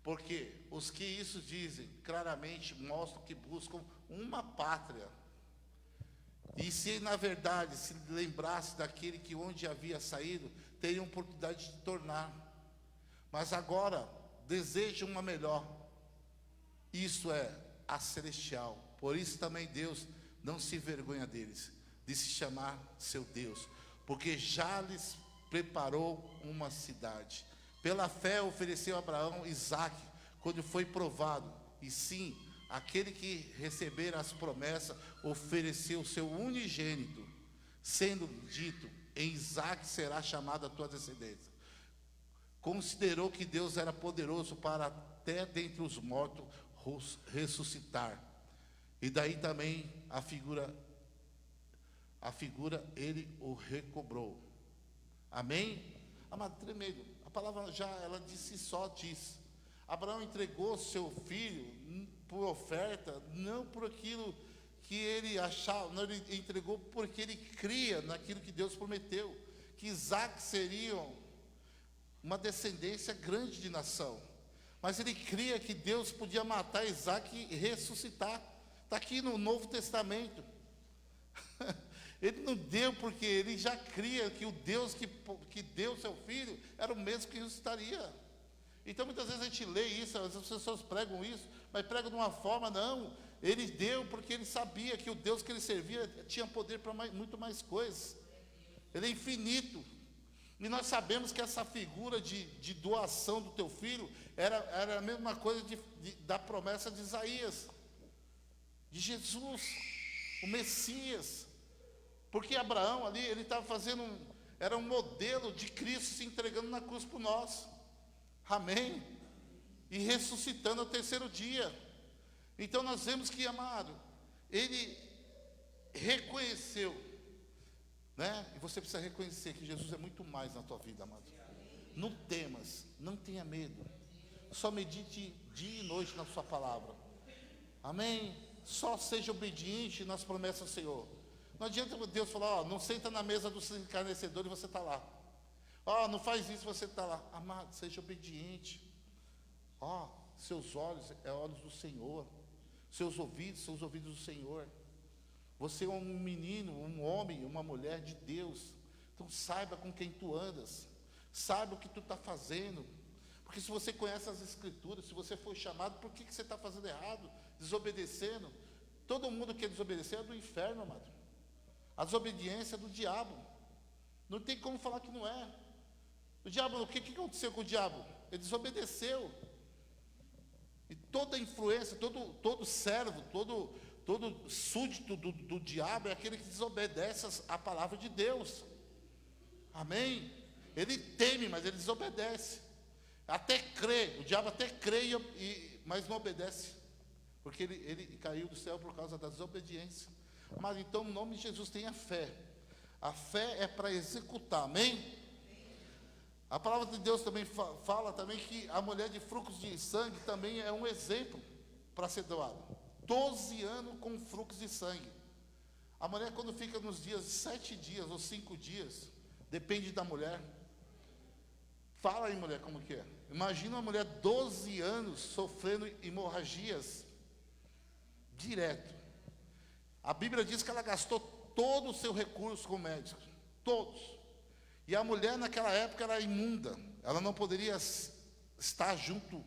[SPEAKER 1] Porque os que isso dizem, claramente mostram que buscam uma pátria. E se na verdade se lembrasse daquele que onde havia saído, teriam oportunidade de tornar. Mas agora desejam uma melhor. Isso é a celestial. Por isso também Deus não se envergonha deles, de se chamar seu Deus, porque já lhes preparou uma cidade. Pela fé ofereceu a Abraão Isaque, quando foi provado. E sim, aquele que receber as promessas, ofereceu o seu unigênito, sendo dito, em Isaque será chamada a tua descendência. Considerou que Deus era poderoso para até dentre os mortos ressuscitar. E daí também a figura ele o recobrou. Amém? Amado, tremendo. A palavra já, ela de si só diz. Abraão entregou seu filho por oferta, não por aquilo que ele achava, não, ele entregou porque ele cria naquilo que Deus prometeu, que Isaque seria uma descendência grande de nação. Mas ele cria que Deus podia matar Isaac e ressuscitar. Está aqui no Novo Testamento. Ele não deu porque ele já cria que o Deus que deu seu filho era o mesmo que ressuscitaria. Então muitas vezes a gente lê isso, as pessoas pregam isso, mas pregam de uma forma, não. Ele deu porque ele sabia que o Deus que ele servia tinha poder para muito mais coisas. Ele é infinito. E nós sabemos que essa figura de doação do teu filho era a mesma coisa da promessa de Isaías, de Jesus, o Messias. Porque Abraão ali, ele estava fazendo, era um modelo de Cristo se entregando na cruz por nós. Amém? E ressuscitando ao terceiro dia. Então nós vemos que, amado, ele reconheceu, né? E você precisa reconhecer que Jesus é muito mais na tua vida, amado. Não temas, não tenha medo. Só medite dia e noite na sua palavra. Amém? Só seja obediente nas promessas do Senhor. Não adianta Deus falar, não senta na mesa do escarnecedor e você está lá. Não faz isso, você está lá. Amado, seja obediente. Seus olhos é olhos do Senhor. Seus ouvidos do Senhor. Você é um menino, um homem, uma mulher de Deus. Então saiba com quem tu andas. Saiba o que tu está fazendo. Porque se você conhece as Escrituras, se você foi chamado, por que você está fazendo errado? Desobedecendo. Todo mundo que desobedecer é do inferno, amado. A desobediência é do diabo. Não tem como falar que não é. O diabo, o que aconteceu com o diabo? Ele desobedeceu. E toda influência, todo servo, todo súdito do diabo é aquele que desobedece a palavra de Deus. Amém? Ele teme, mas ele desobedece. Até crê, o diabo até crê, mas não obedece. Porque ele caiu do céu por causa da desobediência. Mas então, no nome de Jesus, tenha fé. A fé é para executar, amém? A palavra de Deus também fala também que a mulher de fluxo de sangue também é um exemplo para ser doada. 12 anos com fluxo de sangue. A mulher, quando fica nos dias 7 dias ou 5 dias, depende da mulher. Fala aí, mulher, como que é? Imagina uma mulher 12 anos sofrendo hemorragias direto. A Bíblia diz que ela gastou todo o seu recurso com médicos, todos. E a mulher naquela época era imunda, ela não poderia estar junto.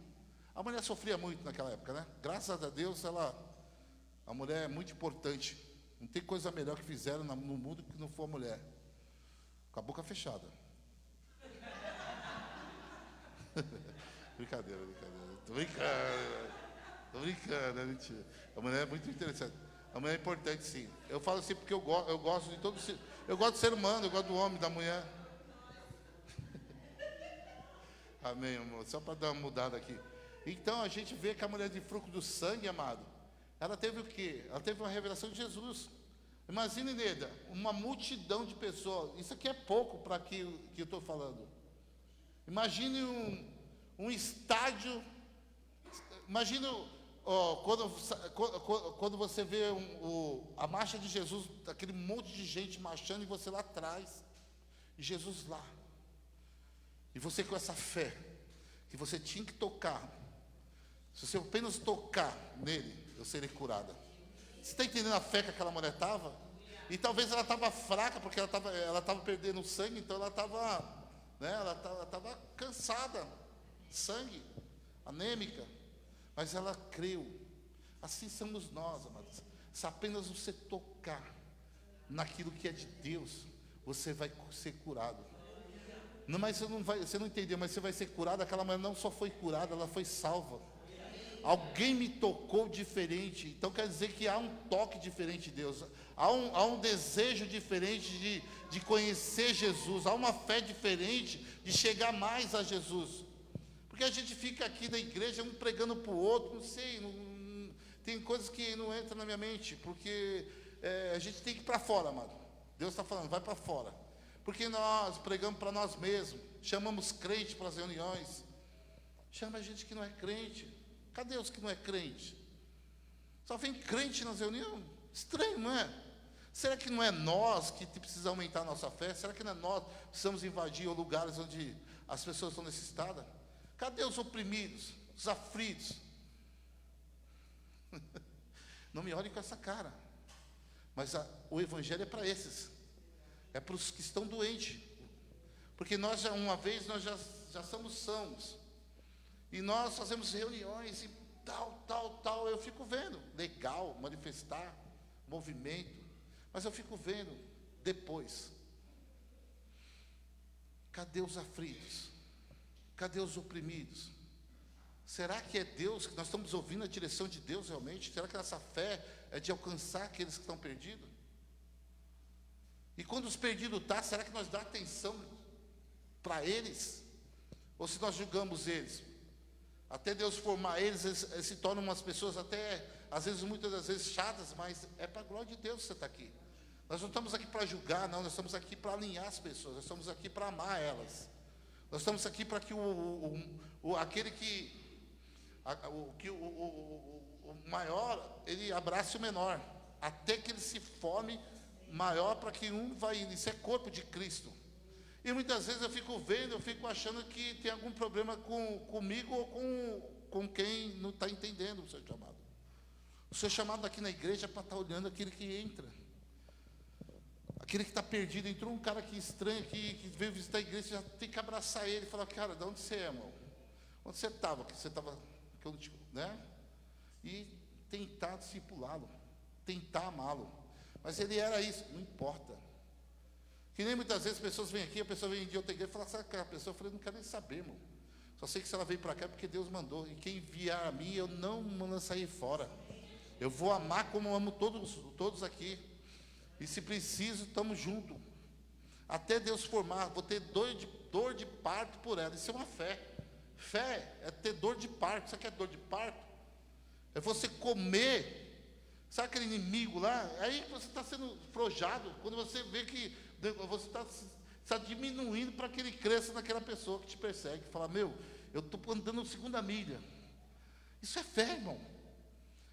[SPEAKER 1] A mulher sofria muito naquela época, né? Graças a Deus, a mulher é muito importante. Não tem coisa melhor que fizeram no mundo que não for a mulher. Com a boca fechada. Brincadeira. Tô brincando, é mentira. A mulher é muito interessante. A mulher é importante, sim. Eu falo assim porque eu gosto de todo ser. Eu gosto do ser humano, eu gosto do homem, da mulher. Amém, amor. Só para dar uma mudada aqui. Então a gente vê que a mulher de fruto do sangue, amado, ela teve o quê? Ela teve uma revelação de Jesus. Imagine, Neda, uma multidão de pessoas. Isso aqui é pouco para que eu estou falando. Imagine um estádio. Imagine quando você vê a marcha de Jesus, aquele monte de gente marchando e você lá atrás, e Jesus lá. E você com essa fé, que você tinha que tocar. Se você apenas tocar nele, eu serei curada. Você está entendendo a fé que aquela mulher estava? E talvez ela estava fraca, porque ela estava perdendo sangue, então ela estava, né, ela estava cansada, sangue, anêmica. Mas ela creu. Assim somos nós, amados. Se apenas você tocar naquilo que é de Deus, você vai ser curado. Não, mas você não entendeu, mas você vai ser curado. Aquela mulher não só foi curada, ela foi salva. Alguém me tocou diferente. Então quer dizer que há um toque diferente de Deus. Há um desejo diferente de conhecer Jesus. Há uma fé diferente de chegar mais a Jesus. Porque a gente fica aqui na igreja, um pregando para o outro, não sei, tem coisas que não entram na minha mente, porque a gente tem que ir para fora, amado. Deus está falando, vai para fora. Porque nós pregamos para nós mesmos, chamamos crente para as reuniões, chama a gente que não é crente. Cadê os que não é crente? Só vem crente nas reuniões? Estranho, não é? Será que não é nós que precisamos aumentar a nossa fé? Será que não é nós que precisamos invadir lugares onde as pessoas estão necessitadas? Cadê os oprimidos, os aflitos? Não me olhem com essa cara. Mas o evangelho é para esses. É para os que estão doentes. Porque nós já somos sãos. E nós fazemos reuniões e tal. Eu fico vendo. Legal, manifestar, movimento. Mas eu fico vendo depois. Cadê os aflitos? Cadê os oprimidos? Será que é Deus, que nós estamos ouvindo a direção de Deus realmente? Será que nossa fé é de alcançar aqueles que estão perdidos? E quando os perdidos estão, será que nós damos atenção para eles? Ou se nós julgamos eles? Até Deus formar eles se tornam umas pessoas até, às vezes, muitas das vezes chatas, mas é para a glória de Deus que você está aqui. Nós não estamos aqui para julgar, não, nós estamos aqui para alinhar as pessoas, nós estamos aqui para amar elas. Nós estamos aqui para que o maior, ele abrace o menor, até que ele se forme maior, para que um vai indo. Isso é corpo de Cristo. E muitas vezes eu fico achando que tem algum problema comigo ou com quem não está entendendo o seu chamado. O seu chamado aqui na igreja é para estar olhando aquele que entra. Aquele que está perdido. Entrou um cara aqui estranho, que veio visitar a igreja, já tem que abraçar ele e falar: cara, de onde você é, irmão? Onde você estava? Né? E tentar discipulá-lo, tentar amá-lo. Mas ele era isso, não importa. Que nem muitas vezes as pessoas vêm aqui, a pessoa vem de outra igreja e fala: sabe aquela pessoa? Eu falei: não quero nem saber, irmão. Só sei que se ela veio para cá é porque Deus mandou. E quem enviar a mim, eu não mando sair fora. Eu vou amar como eu amo todos aqui. E se preciso, estamos juntos. Até Deus formar, vou ter dor de parto por ela. Isso é uma fé. Fé é ter dor de parto. Sabe o que é dor de parto? É você comer. Sabe aquele inimigo lá? Aí você está sendo forjado. Quando você vê que você está diminuindo para que ele cresça naquela pessoa que te persegue. Fala: meu, eu estou andando segunda milha. Isso é fé, irmão.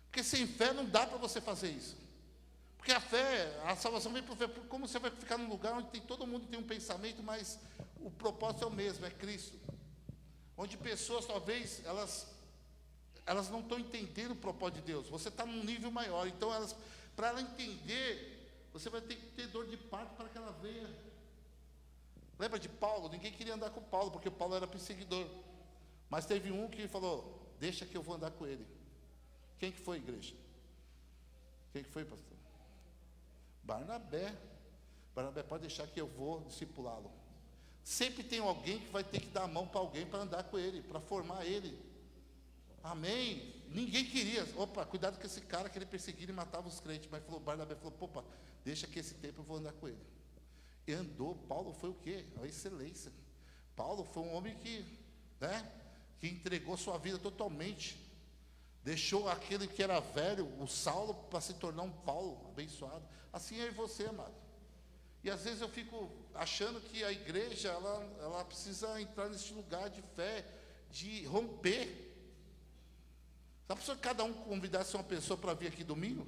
[SPEAKER 1] Porque sem fé não dá para você fazer isso. Porque a fé, a salvação vem por fé. Como você vai ficar num lugar onde todo mundo tem um pensamento, mas o propósito é o mesmo, é Cristo. Onde pessoas, talvez, elas não estão entendendo o propósito de Deus. Você está num nível maior. Então, para ela entender, você vai ter que ter dor de parto para que ela venha. Lembra de Paulo? Ninguém queria andar com Paulo, porque Paulo era perseguidor. Mas teve um que falou: deixa que eu vou andar com ele. Quem que foi, igreja? Quem que foi, pastor? Barnabé. Barnabé: pode deixar que eu vou discipulá-lo. Sempre tem alguém que vai ter que dar a mão para alguém para andar com ele, para formar ele. Amém? Ninguém queria. Opa, cuidado com esse cara que ele perseguia e matava os crentes. Mas Barnabé falou: opa, deixa que esse tempo eu vou andar com ele. E andou. Paulo foi o quê? A excelência. Paulo foi um homem que entregou sua vida totalmente. Deixou aquele que era velho, o Saulo, para se tornar um Paulo abençoado. Assim é eu e você, amado. E às vezes eu fico achando que a igreja, ela precisa entrar nesse lugar de fé, de romper. Sabe se cada um convidasse uma pessoa para vir aqui domingo?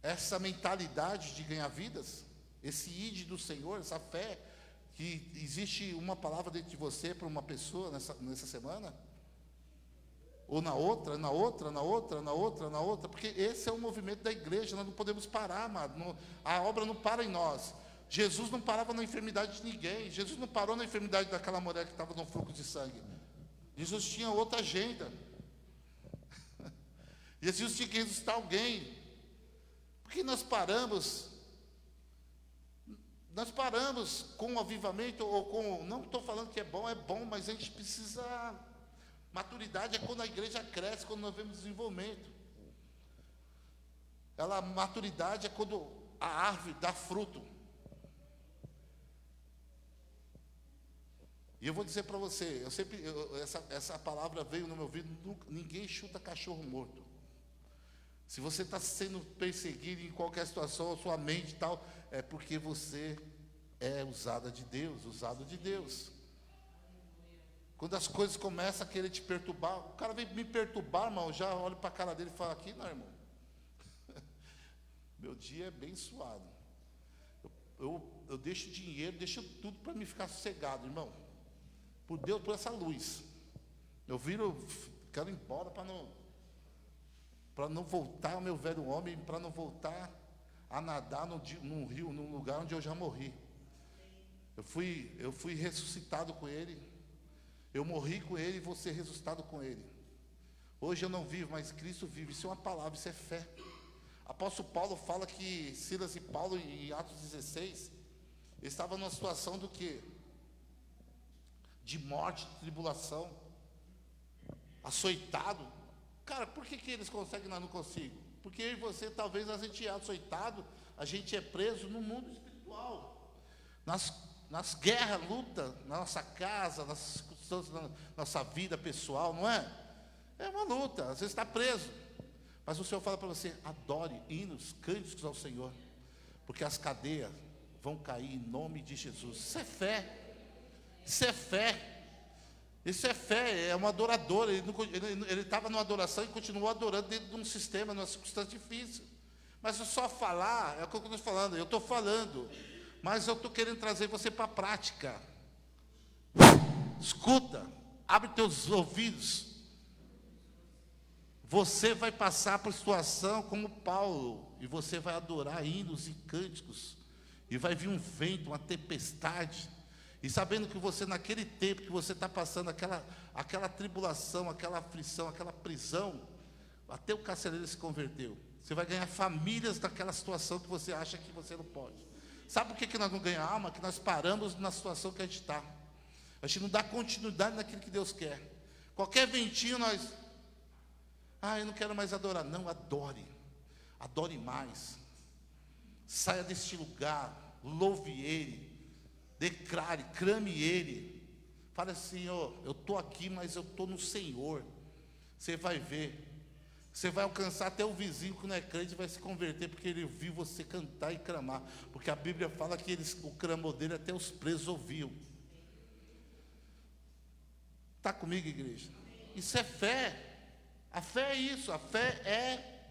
[SPEAKER 1] Essa mentalidade de ganhar vidas, esse ide do Senhor, essa fé, que existe uma palavra dentro de você para uma pessoa nessa semana, ou na outra, porque esse é o movimento da igreja. Nós não podemos parar, amado. A obra não para em nós. Jesus não parava na enfermidade de ninguém. Jesus não parou na enfermidade daquela mulher que estava no fluxo de sangue. Jesus tinha outra agenda. Jesus tinha que ressuscitar alguém. Por que nós paramos? Nós paramos com o avivamento ou com... Não estou falando que é bom, mas a gente precisa... Maturidade é quando a igreja cresce, quando nós vemos desenvolvimento. Maturidade é quando a árvore dá fruto. E eu vou dizer para você, essa palavra veio no meu ouvido: ninguém chuta cachorro morto. Se você está sendo perseguido em qualquer situação, sua mente e tal, é porque você é usado de Deus. Quando as coisas começam a querer te perturbar, o cara vem me perturbar, irmão, eu já olho para a cara dele e falo: aqui não, irmão. Meu dia é abençoado. Eu deixo dinheiro, deixo tudo para me ficar sossegado, irmão. por Deus, por essa luz. Eu quero ir embora para não voltar ao meu velho homem, para não voltar a nadar num rio, num lugar onde eu já morri. Eu fui ressuscitado com Ele, eu morri com Ele e vou ser ressuscitado com Ele. Hoje eu não vivo, mas Cristo vive. Isso é uma palavra, isso é fé. Apóstolo Paulo fala que Silas e Paulo, em Atos 16, estavam numa situação do quê? De morte, de tribulação, açoitado. Cara, por que eles conseguem e nós não conseguimos? Porque eu e você, talvez a gente é açoitado, a gente é preso no mundo espiritual, nas guerras, luta, na nossa casa, nas circunstâncias, na nossa vida pessoal, não é? É uma luta, às vezes está preso. Mas o Senhor fala para você, adore hinos, cânticos ao Senhor, porque as cadeias vão cair em nome de Jesus. Isso é fé. Isso é fé. Isso é fé, é um adorador. Ele estava numa adoração e continuou adorando dentro de um sistema, numa circunstância difícil. Mas eu só falar, é o que eu estou falando, eu estou falando, mas eu estou querendo trazer você para a prática. Escuta, abre teus ouvidos. Você vai passar por situação como Paulo, e você vai adorar hinos e cânticos, e vai vir um vento, uma tempestade, e sabendo que você, naquele tempo que você está passando aquela tribulação, aquela aflição, aquela prisão, até o carcereiro se converteu. Você vai ganhar famílias daquela situação que você acha que você não pode. Sabe por que nós não ganhamos alma? Que nós paramos na situação que a gente está. A gente não dá continuidade naquilo que Deus quer. Qualquer ventinho nós... eu não quero mais adorar. Não, adore. Adore mais. Saia deste lugar. Louve Ele. Declare, clame Ele. Fale assim, eu estou aqui, mas eu estou no Senhor. Você vai ver. Você vai alcançar até o vizinho que não é crente, vai se converter, porque ele viu você cantar e clamar. Porque a Bíblia fala que o clamor dele até os presos ouviam. Está comigo, igreja? Isso é fé. A fé é isso. A fé é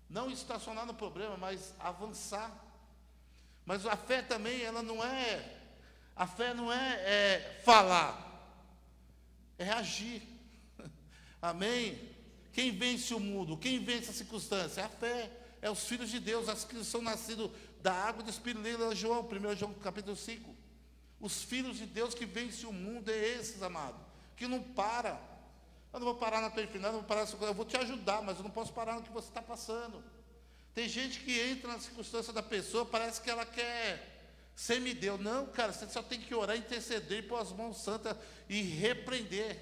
[SPEAKER 1] não estacionar no problema, mas avançar. Mas a fé também, ela não é... A fé não é falar, é agir. Amém? Quem vence o mundo? Quem vence a circunstância? É a fé. É os filhos de Deus, as que são nascidos da água e do Espírito. Leia João, 1 João capítulo 5. Os filhos de Deus que vencem o mundo é esses, amado, que não para. Eu não vou parar na tua enfermidade, eu vou te ajudar, mas eu não posso parar no que você está passando. Tem gente que entra na circunstância da pessoa, parece que ela quer... Semideus. Não, cara, você só tem que orar, interceder, pôr as mãos santas e repreender.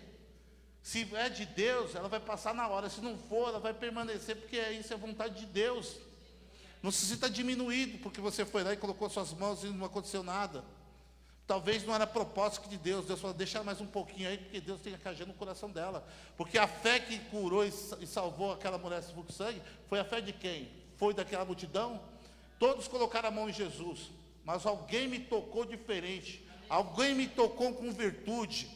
[SPEAKER 1] Se é de Deus, ela vai passar na hora. Se não for, ela vai permanecer, porque isso é vontade de Deus. Não se sinta diminuído, porque você foi lá e colocou suas mãos e não aconteceu nada. Talvez não era propósito de Deus. Deus falou, deixa mais um pouquinho aí, porque Deus tem que agir no coração dela. Porque a fé que curou e salvou aquela mulher sem fluxo de sangue, foi a fé de quem? Foi daquela multidão? Todos colocaram a mão em Jesus. Mas alguém me tocou diferente. Alguém me tocou com virtude.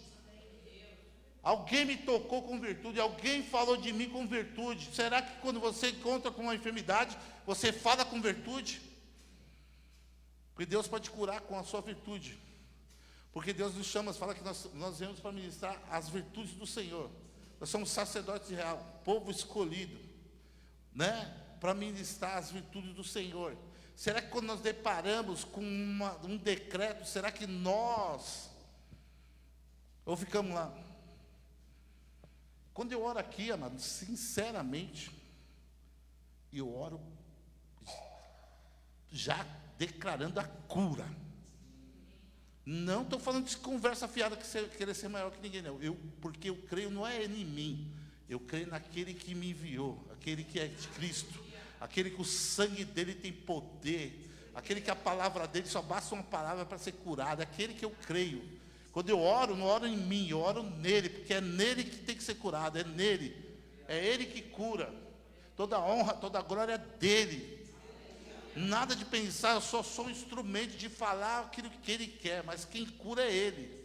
[SPEAKER 1] Alguém me tocou com virtude. Alguém falou de mim com virtude. Será que quando você encontra com uma enfermidade, você fala com virtude? Porque Deus pode curar com a sua virtude. Porque Deus nos chama, fala que nós viemos para ministrar as virtudes do Senhor. Nós somos sacerdotes real, povo escolhido, né? Para ministrar as virtudes do Senhor. Será que quando nós deparamos com um decreto, será que nós, ou ficamos lá? Quando eu oro aqui, amado, sinceramente, eu oro já declarando a cura. Não estou falando de conversa fiada que você querer ser maior que ninguém, não. Porque eu creio não é em mim, eu creio naquele que me enviou, aquele que é de Cristo. Aquele que o sangue dele tem poder, aquele que a palavra dele só basta uma palavra para ser curado, aquele que eu creio. Quando eu oro, não oro em mim, eu oro nele, porque é nele que tem que ser curado, é nele, é ele que cura. Toda honra, toda glória é dele. Nada de pensar, eu só sou um instrumento de falar aquilo que ele quer, mas quem cura é ele.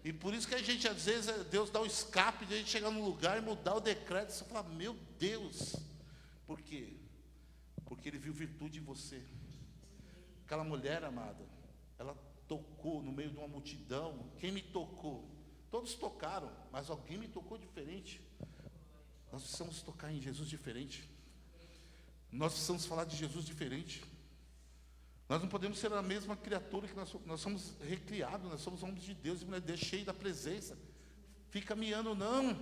[SPEAKER 1] E por isso que a gente, às vezes, Deus dá um escape de a gente chegar num lugar e mudar o decreto, e você fala, meu Deus, por quê? Porque ele viu virtude em você. Aquela mulher, amada, ela tocou no meio de uma multidão. Quem me tocou? Todos tocaram, mas alguém me tocou diferente. Nós precisamos tocar em Jesus diferente. Nós precisamos falar de Jesus diferente. Nós não podemos ser a mesma criatura que nós somos recriados, nós somos homens de Deus e mulher de Deus, cheios da presença. Fica miando, não.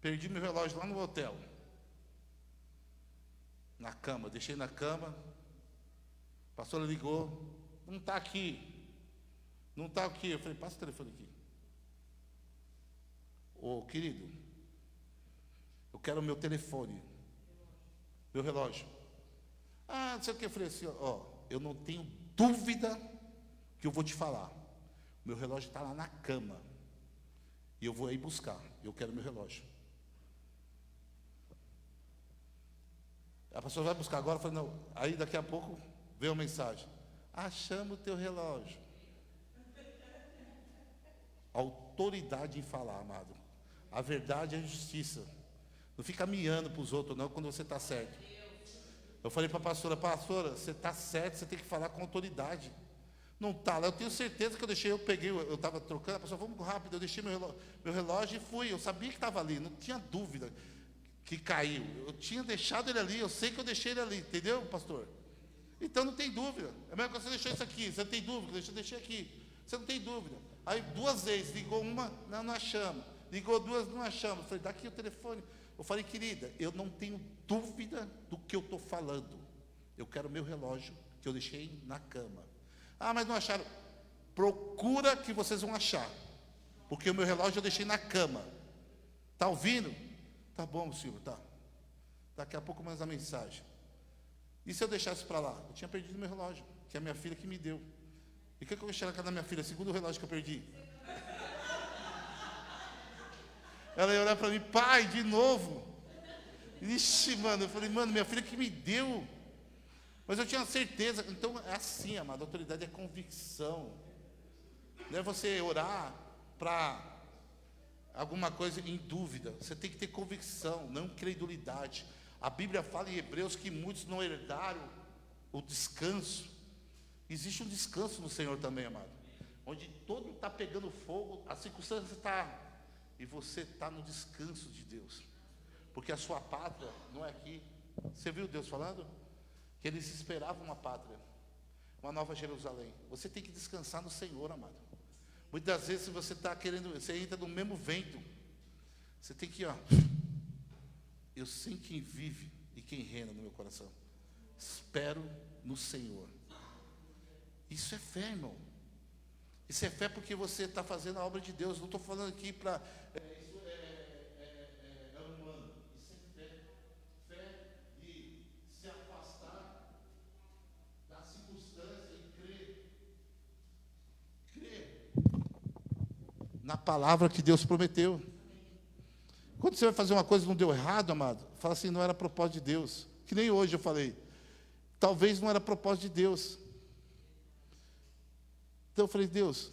[SPEAKER 1] Perdi meu relógio lá no hotel. Na cama, deixei na cama. A pastora ligou. Não está aqui. Não está aqui. Eu falei, passa o telefone aqui. Ô, querido, eu quero o meu telefone. Meu relógio. Ah, não sei o que. Eu falei assim, ó, eu não tenho dúvida que eu vou te falar. Meu relógio está lá na cama. E eu vou aí buscar. Eu quero meu relógio. A pessoa vai buscar agora, eu falei, não. Aí daqui a pouco veio uma mensagem. Achamos o teu relógio. Autoridade em falar, amado. A verdade é a justiça. Não fica miando para os outros, não, quando você está certo. Eu falei para a pastora, você está certo, você tem que falar com autoridade. Não está lá, eu tenho certeza que eu deixei, eu estava trocando, a pessoa, vamos rápido, eu deixei meu relógio e fui. Eu sabia que estava ali, não tinha dúvida que caiu. Eu tinha deixado ele ali, eu sei que eu deixei ele ali, entendeu, pastor? Então não tem dúvida. É mesmo que você deixou isso aqui, você tem dúvida, eu deixei aqui. Você não tem dúvida. Aí 2 vezes, ligou uma, não achamos. Ligou 2, não achamos. Eu falei, dá aqui o telefone. Eu falei, querida, eu não tenho dúvida do que eu estou falando. Eu quero meu relógio, que eu deixei na cama. Ah, mas não acharam. Procura que vocês vão achar. Porque o meu relógio eu deixei na cama. Está ouvindo? Tá bom, senhor, tá. Daqui a pouco mais a mensagem. E se eu deixasse para lá? Eu tinha perdido meu relógio, que é a minha filha que me deu. E o que eu deixei na casa da minha filha? Segundo o relógio que eu perdi. Ela ia olhar para mim, pai, de novo. Ixi, mano, eu falei, mano, minha filha que me deu. Mas eu tinha certeza. Então é assim, amado, a autoridade é convicção. Não é você orar para alguma coisa em dúvida. Você tem que ter convicção, não credulidade. A Bíblia fala em Hebreus que muitos não herdaram o descanso. Existe um descanso no Senhor também, amado. Onde todo está pegando fogo, a circunstância está... E você está no descanso de Deus. Porque a sua pátria não é aqui. Você viu Deus falando? Que eles esperavam uma pátria, uma nova Jerusalém. Você tem que descansar no Senhor, amado. Muitas vezes você está querendo, você entra no mesmo vento. Você tem que, eu sei quem vive e quem reina no meu coração. Espero no Senhor. Isso é fé, irmão. Isso é fé porque você está fazendo a obra de Deus. Não estou falando aqui para... Isso é humano. Isso é fé. Fé de se afastar da circunstância e crer. Crer na palavra que Deus prometeu. Quando você vai fazer uma coisa e não deu errado, amado, fala assim, não era propósito de Deus. Que nem hoje eu falei. Talvez não era propósito de Deus. Então eu falei, Deus,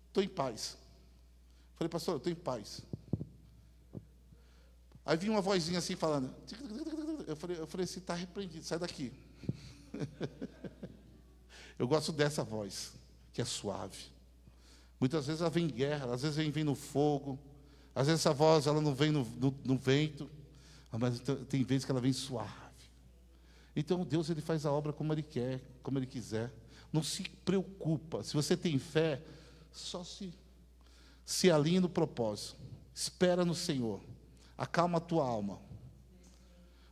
[SPEAKER 1] estou em paz. Falei, pastor, eu estou em paz. Aí vinha uma vozinha assim falando. Eu falei assim, está repreendido, sai daqui. Eu gosto dessa voz, que é suave. Muitas vezes ela vem em guerra, às vezes vem no fogo, às vezes essa voz ela não vem no vento, mas tem vezes que ela vem suave. Então Deus ele faz a obra como Ele quer, como Ele quiser. Não se preocupa. Se você tem fé, só se alinhe no propósito. Espera no Senhor. Acalma a tua alma.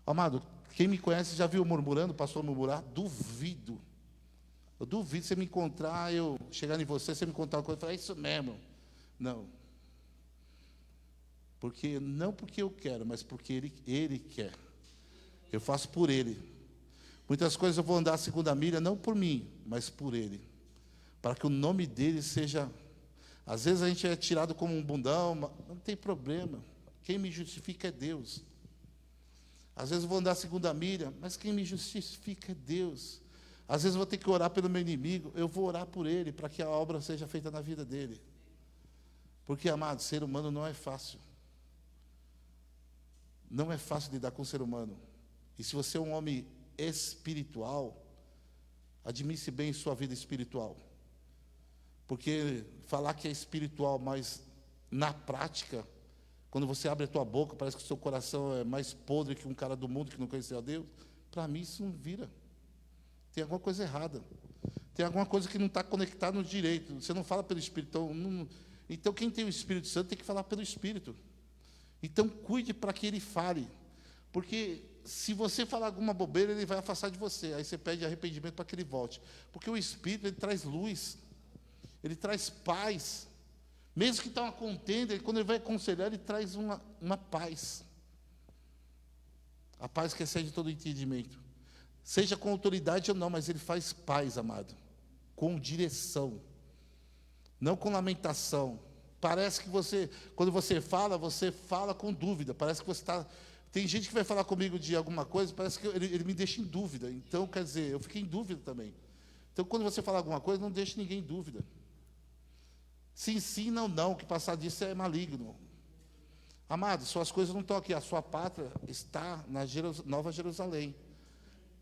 [SPEAKER 1] Amado, quem me conhece já viu eu murmurando, pastor murmurar? Duvido. Eu duvido você me encontrar, eu chegar em você me contar uma coisa e falar, é isso mesmo. Não. Não porque eu quero, mas porque Ele quer. Eu faço por Ele. Muitas coisas eu vou andar a segunda milha, não por mim, mas por Ele. Para que o nome dEle seja... Às vezes a gente é tirado como um bundão, não tem problema. Quem me justifica é Deus. Às vezes eu vou andar a segunda milha, mas quem me justifica é Deus. Às vezes eu vou ter que orar pelo meu inimigo, eu vou orar por ele, para que a obra seja feita na vida dele. Porque, amado, ser humano não é fácil. Não é fácil lidar com o ser humano. E se você é um homem espiritual, administre bem sua vida espiritual. Porque falar que é espiritual, mas na prática, quando você abre a tua boca, parece que o seu coração é mais podre que um cara do mundo que não conheceu a Deus. Para mim, isso não vira. Tem alguma coisa errada. Tem alguma coisa que não está conectada no direito. Você não fala pelo Espírito. Então, quem tem o Espírito Santo tem que falar pelo Espírito. Então, cuide para que ele fale. Porque se você falar alguma bobeira, ele vai afastar de você. Aí você pede arrependimento para que ele volte. Porque o Espírito, ele traz luz. Ele traz paz. Mesmo que está uma contenda, quando ele vai aconselhar, ele traz uma paz. A paz que excede todo entendimento. Seja com autoridade ou não, mas ele faz paz, amado. Com direção. Não com lamentação. Parece que quando você fala com dúvida. Parece que você está... Tem gente que vai falar comigo de alguma coisa, parece que ele me deixa em dúvida. Então, quer dizer, eu fiquei em dúvida também. Então, quando você fala alguma coisa, não deixe ninguém em dúvida. Se ensina ou não, que passar disso é maligno. Amado, suas coisas não estão aqui. A sua pátria está na Nova Jerusalém.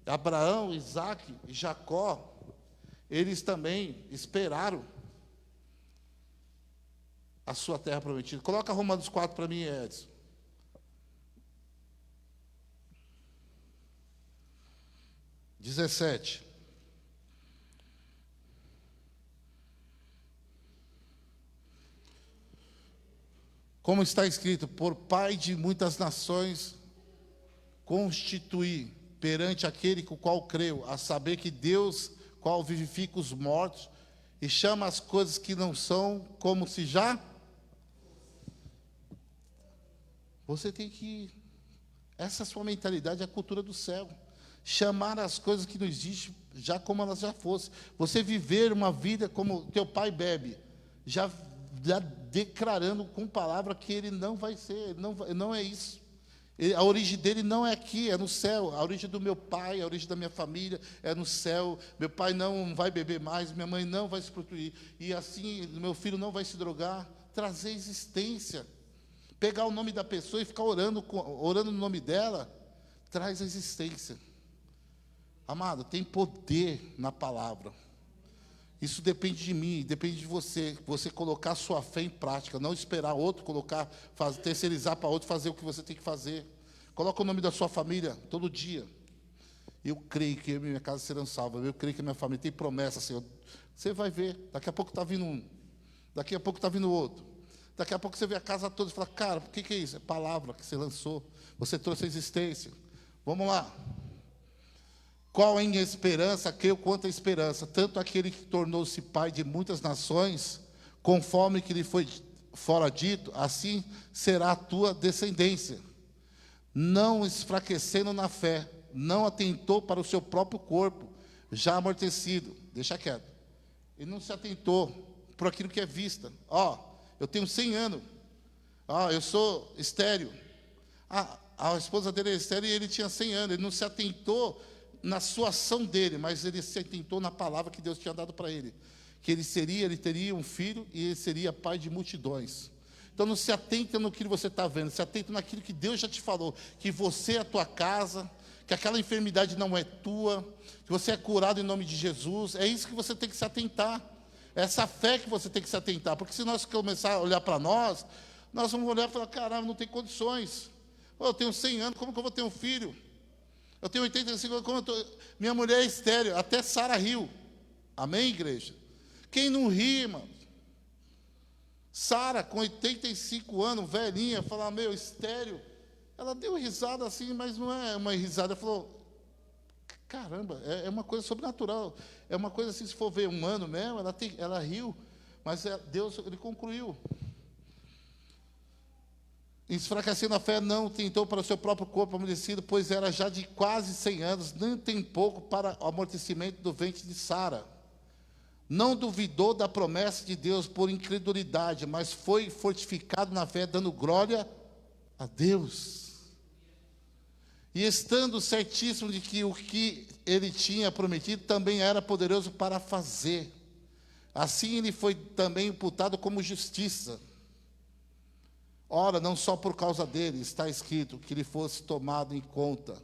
[SPEAKER 1] Abraão, Isaac e Jacó, eles também esperaram a sua terra prometida. Coloca Romanos 4 para mim, Edson. (17) Como está escrito, por pai de muitas nações, constituí perante aquele com o qual creu, a saber que Deus, qual vivifica os mortos, e chama as coisas que não são, como se já... Você tem que... Essa sua mentalidade é a cultura do céu. Chamar as coisas que não existem, já como elas já fossem. Você viver uma vida como teu pai bebe, já declarando com palavra que ele não vai ser, não é isso. A origem dele não é aqui, é no céu. A origem do meu pai, a origem da minha família é no céu. Meu pai não vai beber mais, minha mãe não vai se prostituir. E assim, meu filho não vai se drogar. Trazer existência. Pegar o nome da pessoa e ficar orando no nome dela, traz existência. Amado, tem poder na palavra. Isso depende de mim, depende de você. Você colocar sua fé em prática, não esperar outro terceirizar para outro fazer o que você tem que fazer. Coloca o nome da sua família todo dia. Eu creio que eu e minha casa serão salvas. Eu creio que a minha família tem promessa, Senhor. Você vai ver, daqui a pouco está vindo um, daqui a pouco está vindo outro. Daqui a pouco você vê a casa toda e fala, cara, o que é isso? É palavra que você lançou. Você trouxe a existência. Vamos lá. Qual em esperança, creu quanto a esperança, tanto aquele que tornou-se pai de muitas nações, conforme que lhe foi fora dito, assim será a tua descendência. Não enfraquecendo na fé, não atentou para o seu próprio corpo, já amortecido. Deixa quieto. Ele não se atentou por aquilo que é vista. Eu tenho 100 anos. Eu sou estéril. A esposa dele é estéril e ele tinha 100 anos. Ele não se atentou na sua ação dele, mas ele se atentou na palavra que Deus tinha dado para ele. Que ele teria um filho e ele seria pai de multidões. Então não se atenta no que você está vendo, se atenta naquilo que Deus já te falou, que você é a tua casa, que aquela enfermidade não é tua, que você é curado em nome de Jesus. É isso que você tem que se atentar. É essa fé que você tem que se atentar. Porque se nós começar a olhar para nós vamos olhar e falar, caramba, não tem condições. Eu tenho 100 anos, como que eu vou ter um filho? Eu tenho 85 anos, minha mulher é estéril, até Sara riu. Amém, igreja? Quem não ri, irmão? Sara, com 85 anos, velhinha, fala, estéril. Ela deu risada assim, mas não é uma risada. Ela falou, caramba, é uma coisa sobrenatural. É uma coisa assim, se for ver humano mesmo, ela riu. Mas Deus, ele concluiu. Enfraquecendo a fé, não tentou para o seu próprio corpo amortecido, pois era já de quase 100 anos, nem tem pouco para o amortecimento do ventre de Sara. Não duvidou da promessa de Deus por incredulidade, mas foi fortificado na fé, dando glória a Deus. E estando certíssimo de que o que ele tinha prometido também era poderoso para fazer. Assim ele foi também imputado como justiça. Ora, não só por causa dele, está escrito que ele fosse tomado em conta.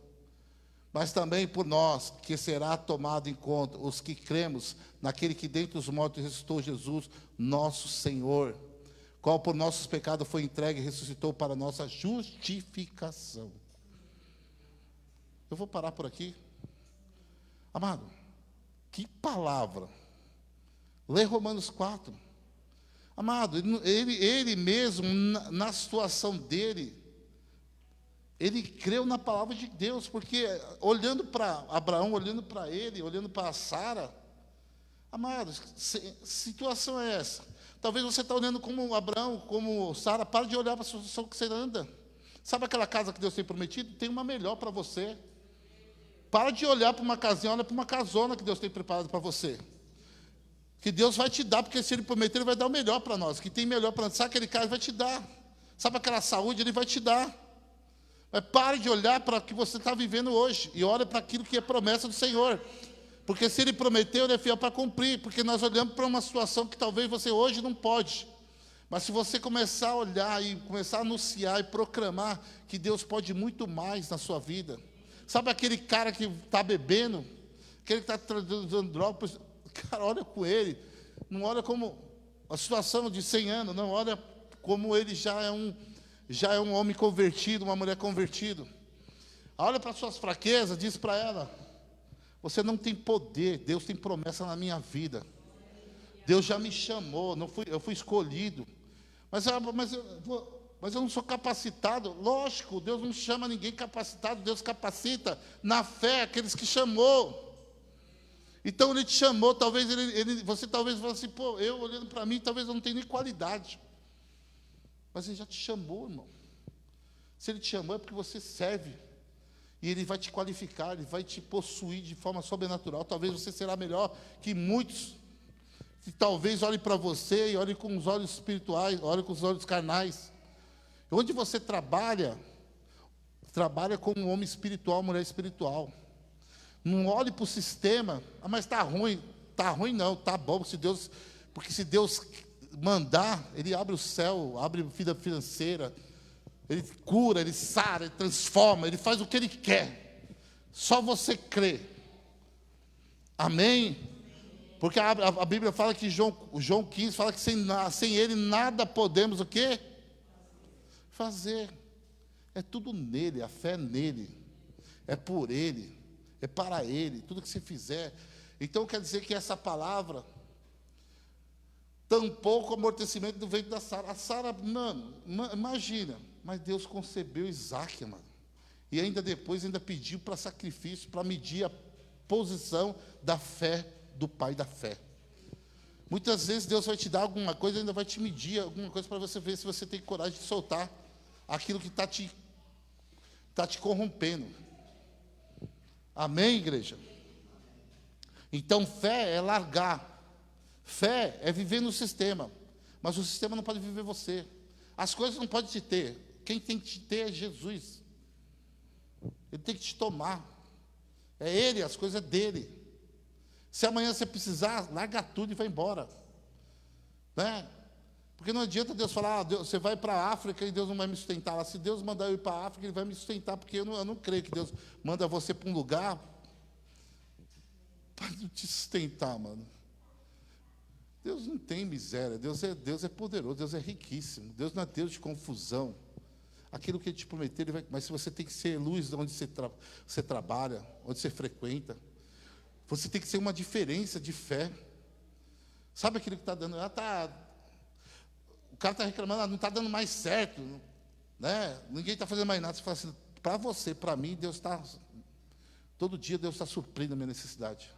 [SPEAKER 1] mas também por nós, que será tomado em conta, os que cremos naquele que dentre os mortos ressuscitou, Jesus, nosso Senhor, qual por nossos pecados foi entregue e ressuscitou para nossa justificação. Eu vou parar por aqui. Amado, que palavra. Lê Romanos 4. Amado, ele mesmo, na situação dele, ele creu na palavra de Deus, porque olhando para Abraão, olhando para ele, olhando para Sara, amado, situação é essa? Talvez você está olhando como Abraão, como Sara, para de olhar para a situação que você anda. Sabe aquela casa que Deus tem prometido? Tem uma melhor para você. Para de olhar para uma casinha, olha para uma casona que Deus tem preparado para você. Que Deus vai te dar, porque se Ele prometer, Ele vai dar o melhor para nós. Que tem melhor para nós. Sabe aquele cara, Ele vai te dar. Sabe aquela saúde, Ele vai te dar. Mas pare de olhar para o que você está vivendo hoje. E olhe para aquilo que é promessa do Senhor. Porque se Ele prometeu, Ele é fiel para cumprir. Porque nós olhamos para uma situação que talvez você hoje não pode. Mas se você começar a olhar e começar a anunciar e proclamar que Deus pode muito mais na sua vida. Sabe aquele cara que está bebendo? Aquele que está usando droga? Cara, olha com ele. Não olha como a situação de 100 anos. Não, olha como ele já é um homem convertido, uma mulher convertida. Olha para as suas fraquezas, diz para ela: você não tem poder, Deus tem promessa na minha vida. Deus já me chamou, eu fui escolhido. Mas eu não sou capacitado. Lógico, Deus não chama ninguém capacitado, Deus capacita na fé aqueles que chamou. Então Ele te chamou, talvez você talvez fale assim, pô, eu olhando para mim, talvez eu não tenha nem qualidade. Mas Ele já te chamou, irmão. Se Ele te chamou é porque você serve. E Ele vai te qualificar, Ele vai te possuir de forma sobrenatural. Talvez você será melhor que muitos que talvez olhem para você e olhem com os olhos espirituais, olhem com os olhos carnais. Onde você trabalha como um homem espiritual, mulher espiritual. Não olhe para o sistema, mas está ruim. Está ruim não, está bom, porque se Deus mandar, Ele abre o céu, abre vida financeira, Ele cura, Ele sara, Ele transforma, Ele faz o que Ele quer. Só você crê. Amém? Porque a Bíblia fala que João 15 fala que sem Ele nada podemos o quê? Fazer. É tudo nele, a fé é nele. É por Ele. É para Ele, tudo que você fizer. Então quer dizer que essa palavra tampouco o amortecimento do ventre da Sara. A Sara, mano, imagina, mas Deus concebeu Isaac, mano. E ainda depois pediu para sacrifício, para medir a posição da fé do pai da fé. Muitas vezes Deus vai te dar alguma coisa, ainda vai te medir alguma coisa para você ver se você tem coragem de soltar aquilo que está te corrompendo. Amém, igreja? Então, fé é largar. Fé é viver no sistema. Mas o sistema não pode viver você. As coisas não podem te ter. Quem tem que te ter é Jesus. Ele tem que te tomar. É Ele, as coisas é dele. Se amanhã você precisar, larga tudo e vai embora. Né? Porque não adianta Deus falar, Deus, você vai para a África e Deus não vai me sustentar lá. Se Deus mandar eu ir para a África, Ele vai me sustentar, porque eu não creio que Deus manda você para um lugar para não te sustentar, mano. Deus não tem miséria, Deus é poderoso, Deus é riquíssimo, Deus não é Deus de confusão. Aquilo que Ele te prometeu, Ele vai, mas você tem que ser luz onde você trabalha, onde você frequenta. Você tem que ser uma diferença de fé. Sabe aquilo que está dando? O cara está reclamando, não está dando mais certo, né? Ninguém está fazendo mais nada. Você fala assim, para você, para mim, Deus está... Todo dia Deus está suprindo a minha necessidade.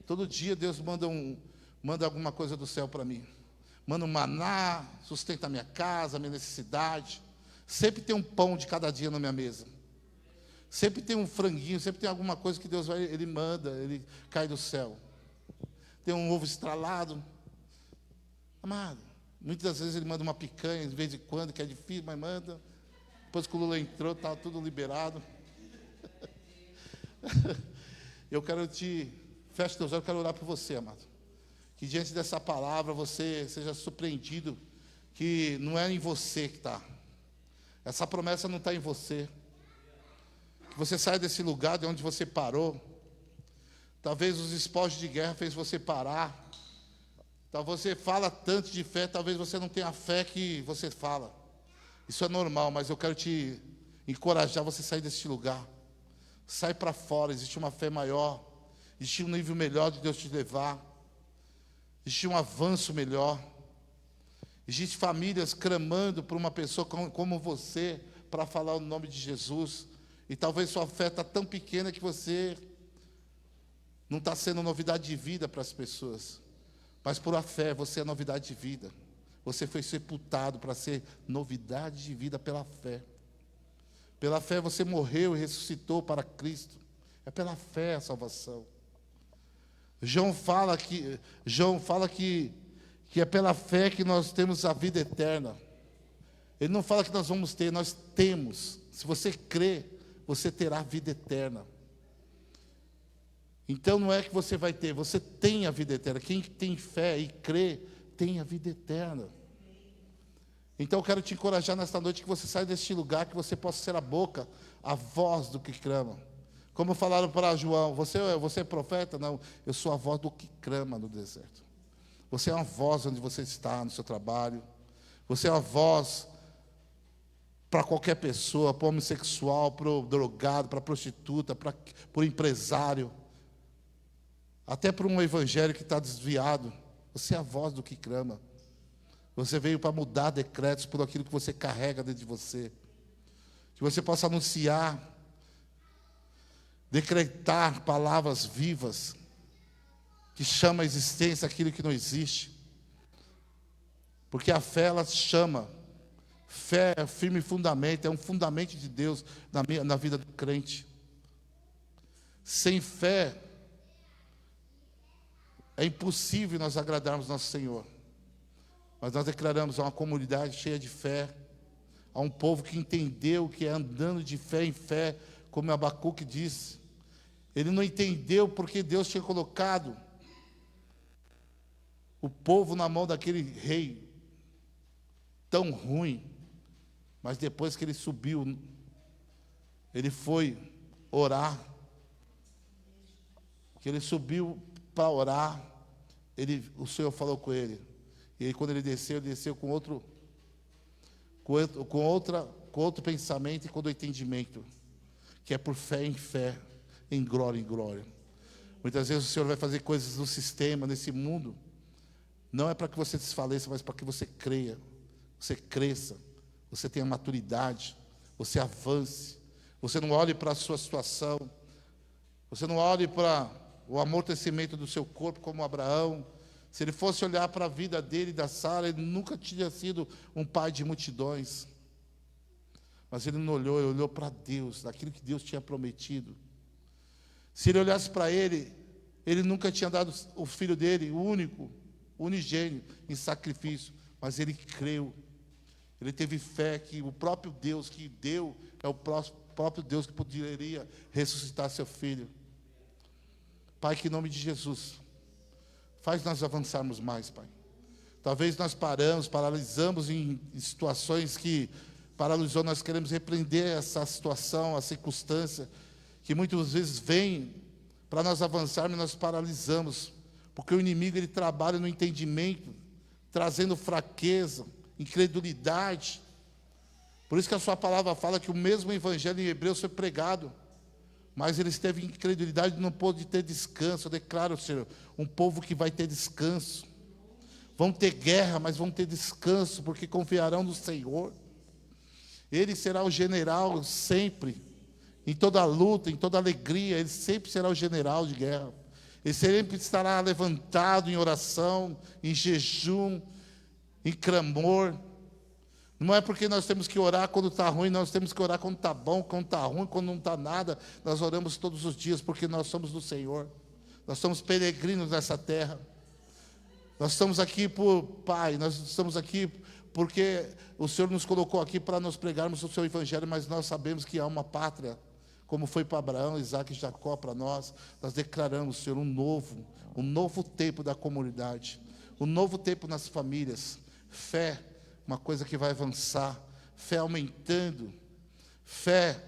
[SPEAKER 1] Todo dia Deus manda alguma coisa do céu para mim. Manda um maná, sustenta a minha casa, a minha necessidade. Sempre tem um pão de cada dia na minha mesa. Sempre tem um franguinho, sempre tem alguma coisa que Deus Ele manda, Ele cai do céu. Tem um ovo estralado. Amado, muitas vezes Ele manda uma picanha, de vez em quando, que é difícil, mas manda. Depois que o Lula entrou, estava tudo liberado. Eu quero feche teus olhos, eu quero orar por você, amado. Que diante dessa palavra você seja surpreendido que não é em você que está. Essa promessa não está em você. Que você saia desse lugar de onde você parou. Talvez os espólios de guerra fez você parar. Talvez você fala tanto de fé, talvez você não tenha a fé que você fala. Isso é normal, mas eu quero te encorajar você a sair desse lugar. Sai para fora, existe uma fé maior. Existe um nível melhor de Deus te levar. Existe um avanço melhor. Existem famílias clamando por uma pessoa como você para falar o nome de Jesus. E talvez sua fé está tão pequena que você não está sendo novidade de vida para as pessoas. Mas por a fé, você é novidade de vida. Você foi sepultado para ser novidade de vida pela fé. Pela fé você morreu e ressuscitou para Cristo. É pela fé a salvação. João fala que é pela fé que nós temos a vida eterna. Ele não fala que nós vamos ter, nós temos. Se você crê, você terá a vida eterna. Então não é que você vai ter, você tem a vida eterna. Quem tem fé e crê, tem a vida eterna. Então eu quero te encorajar nesta noite que você saia deste lugar, que você possa ser a boca, a voz do que clama. Como falaram para João, você é profeta? Não, eu sou a voz do que clama no deserto. Você é uma voz onde você está, no seu trabalho. Você é uma voz para qualquer pessoa, para o homossexual, para o drogado, para a prostituta, para o empresário. Até para um evangelho que está desviado. Você é a voz do que clama. Você veio para mudar decretos por aquilo que você carrega dentro de você. Que você possa anunciar, decretar palavras vivas, que chama a existência aquilo que não existe. Porque a fé, ela chama. Fé é firme fundamento, é um fundamento de Deus na vida do crente. Sem fé, é impossível nós agradarmos nosso Senhor. Mas nós declaramos a uma comunidade cheia de fé, a um povo que entendeu que é andando de fé em fé, como Abacuque disse. Ele não entendeu porque Deus tinha colocado o povo na mão daquele rei tão ruim. Mas depois que ele subiu, ele foi orar. Que ele subiu para orar, o Senhor falou com ele. E aí, quando ele desceu com outro pensamento e com outro entendimento, que é por fé em fé, em glória em glória. Muitas vezes o Senhor vai fazer coisas no sistema, nesse mundo, não é para que você desfaleça, mas para que você creia, você cresça, você tenha maturidade, você avance, você não olhe para a sua situação, você não olhe para o amortecimento do seu corpo como Abraão. Se ele fosse olhar para a vida dele e da Sara, ele nunca tinha sido um pai de multidões. Mas ele não olhou, ele olhou para Deus, daquilo que Deus tinha prometido. Se ele olhasse para ele, ele nunca tinha dado o filho dele, o único, unigênito, em sacrifício. Mas ele creu. Ele teve fé que o próprio Deus que deu é o próprio Deus que poderia ressuscitar seu filho. Pai, que em nome de Jesus, faz nós avançarmos mais, Pai. Talvez nós paralisamos em situações que paralisou, nós queremos repreender essa situação, a circunstância, que muitas vezes vem para nós avançarmos e nós paralisamos. Porque o inimigo, ele trabalha no entendimento, trazendo fraqueza, incredulidade. Por isso que a sua palavra fala que o mesmo evangelho em Hebreus foi pregado, mas eles teve incredulidade e não pôde ter descanso. Eu declaro, Senhor, um povo que vai ter descanso. Vão ter guerra, mas vão ter descanso, porque confiarão no Senhor. Ele será o general sempre, em toda luta, em toda alegria. Ele sempre será o general de guerra. Ele sempre estará levantado em oração, em jejum, em clamor. Não é porque nós temos que orar quando está ruim, nós temos que orar quando está bom, quando está ruim, quando não está nada. Nós oramos todos os dias, porque nós somos do Senhor. Nós somos peregrinos nessa terra. Nós estamos aqui por Pai, nós estamos aqui porque o Senhor nos colocou aqui para nós pregarmos o seu evangelho, mas nós sabemos que há uma pátria, como foi para Abraão, Isaac e Jacó para nós. Nós declaramos, Senhor, um novo tempo da comunidade, um novo tempo nas famílias. Fé, uma coisa que vai avançar, fé aumentando, fé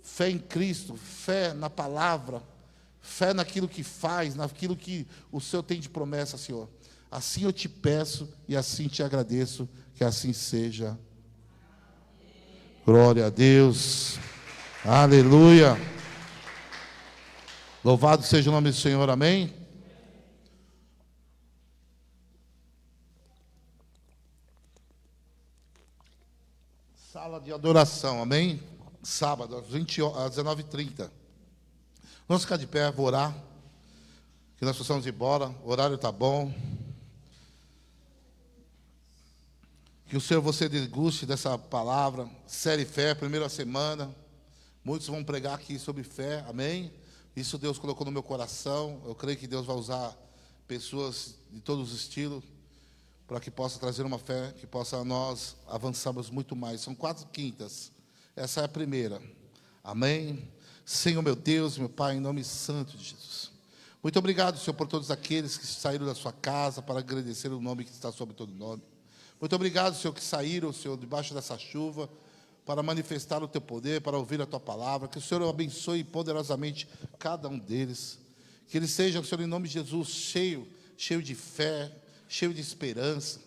[SPEAKER 1] fé em Cristo, fé na palavra, fé naquilo que faz, naquilo que o Senhor tem de promessa, Senhor. Assim eu te peço e assim te agradeço, que assim seja. Glória a Deus. Aleluia. Louvado seja o nome do Senhor, amém? Sala de adoração, amém? Sábado, às 19h30. Vamos ficar de pé, vou orar. Que nós possamos ir embora, o horário está bom. Que o Senhor você deguste dessa palavra, série fé, primeira semana. Muitos vão pregar aqui sobre fé, amém? Isso Deus colocou no meu coração. Eu creio que Deus vai usar pessoas de todos os estilos para que possa trazer uma fé, que possa nós avançarmos muito mais. São 4 quintas. Essa é a primeira. Amém? Senhor meu Deus, meu Pai, em nome santo de Jesus. Muito obrigado, Senhor, por todos aqueles que saíram da sua casa para agradecer o nome que está sobre todo nome. Muito obrigado, Senhor, que saíram, Senhor, debaixo dessa chuva, para manifestar o Teu poder, para ouvir a Tua palavra. Que o Senhor abençoe poderosamente cada um deles. Que eles sejam, Senhor, em nome de Jesus, cheio de fé, cheio de esperança.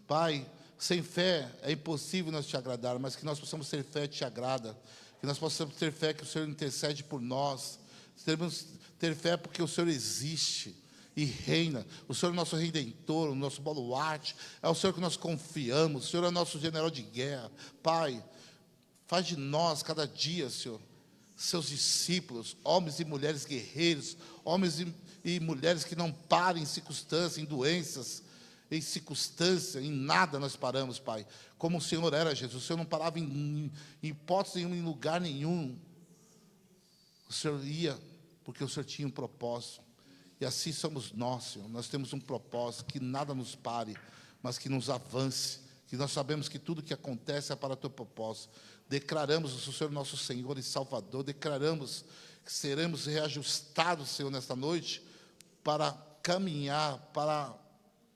[SPEAKER 1] Pai, sem fé é impossível nós te agradar, mas que nós possamos ter fé que te agrada. Que nós possamos ter fé que o Senhor intercede por nós. Devemos ter fé porque o Senhor existe e reina. O Senhor é o nosso redentor, o nosso baluarte. É o Senhor que nós confiamos. O Senhor é o nosso general de guerra. Pai, faz de nós cada dia, Senhor, seus discípulos, homens e mulheres guerreiros, homens e mulheres que não param em circunstâncias, em doenças, em circunstância, em nada nós paramos, Pai. Como o Senhor era, Jesus. O Senhor não parava em hipótese nenhuma, em lugar nenhum. O Senhor ia porque o Senhor tinha um propósito. E assim somos nós, Senhor. Nós temos um propósito, que nada nos pare, mas que nos avance. Que nós sabemos que tudo que acontece é para o teu propósito. Declaramos o Senhor nosso Senhor e Salvador. Declaramos que seremos reajustados, Senhor, nesta noite, para caminhar, para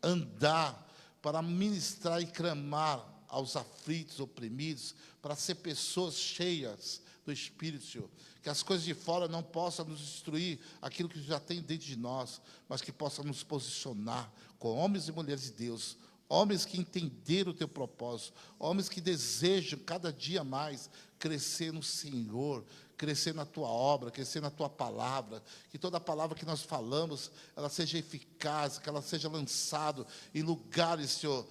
[SPEAKER 1] andar, para ministrar e clamar aos aflitos, oprimidos, para ser pessoas cheias do Espírito, Senhor. Que as coisas de fora não possam nos destruir aquilo que já tem dentro de nós, mas que possam nos posicionar com homens e mulheres de Deus, homens que entenderam o teu propósito, homens que desejam cada dia mais crescer no Senhor, crescer na tua obra, crescer na tua palavra, que toda palavra que nós falamos, ela seja eficaz, que ela seja lançada em lugares, Senhor,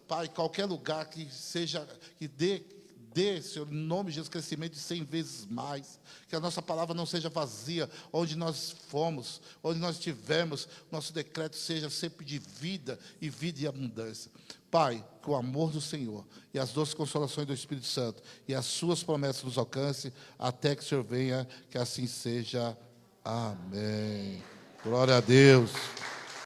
[SPEAKER 1] Pai, qualquer lugar que seja, que dê, Senhor, em nome de Jesus, crescimento de 100 vezes mais. Que a nossa palavra não seja vazia, onde nós fomos, onde nós estivermos, nosso decreto seja sempre de vida e abundância. Pai, que o amor do Senhor e as doces consolações do Espírito Santo e as suas promessas nos alcance, até que o Senhor venha, que assim seja. Amém. Glória a Deus.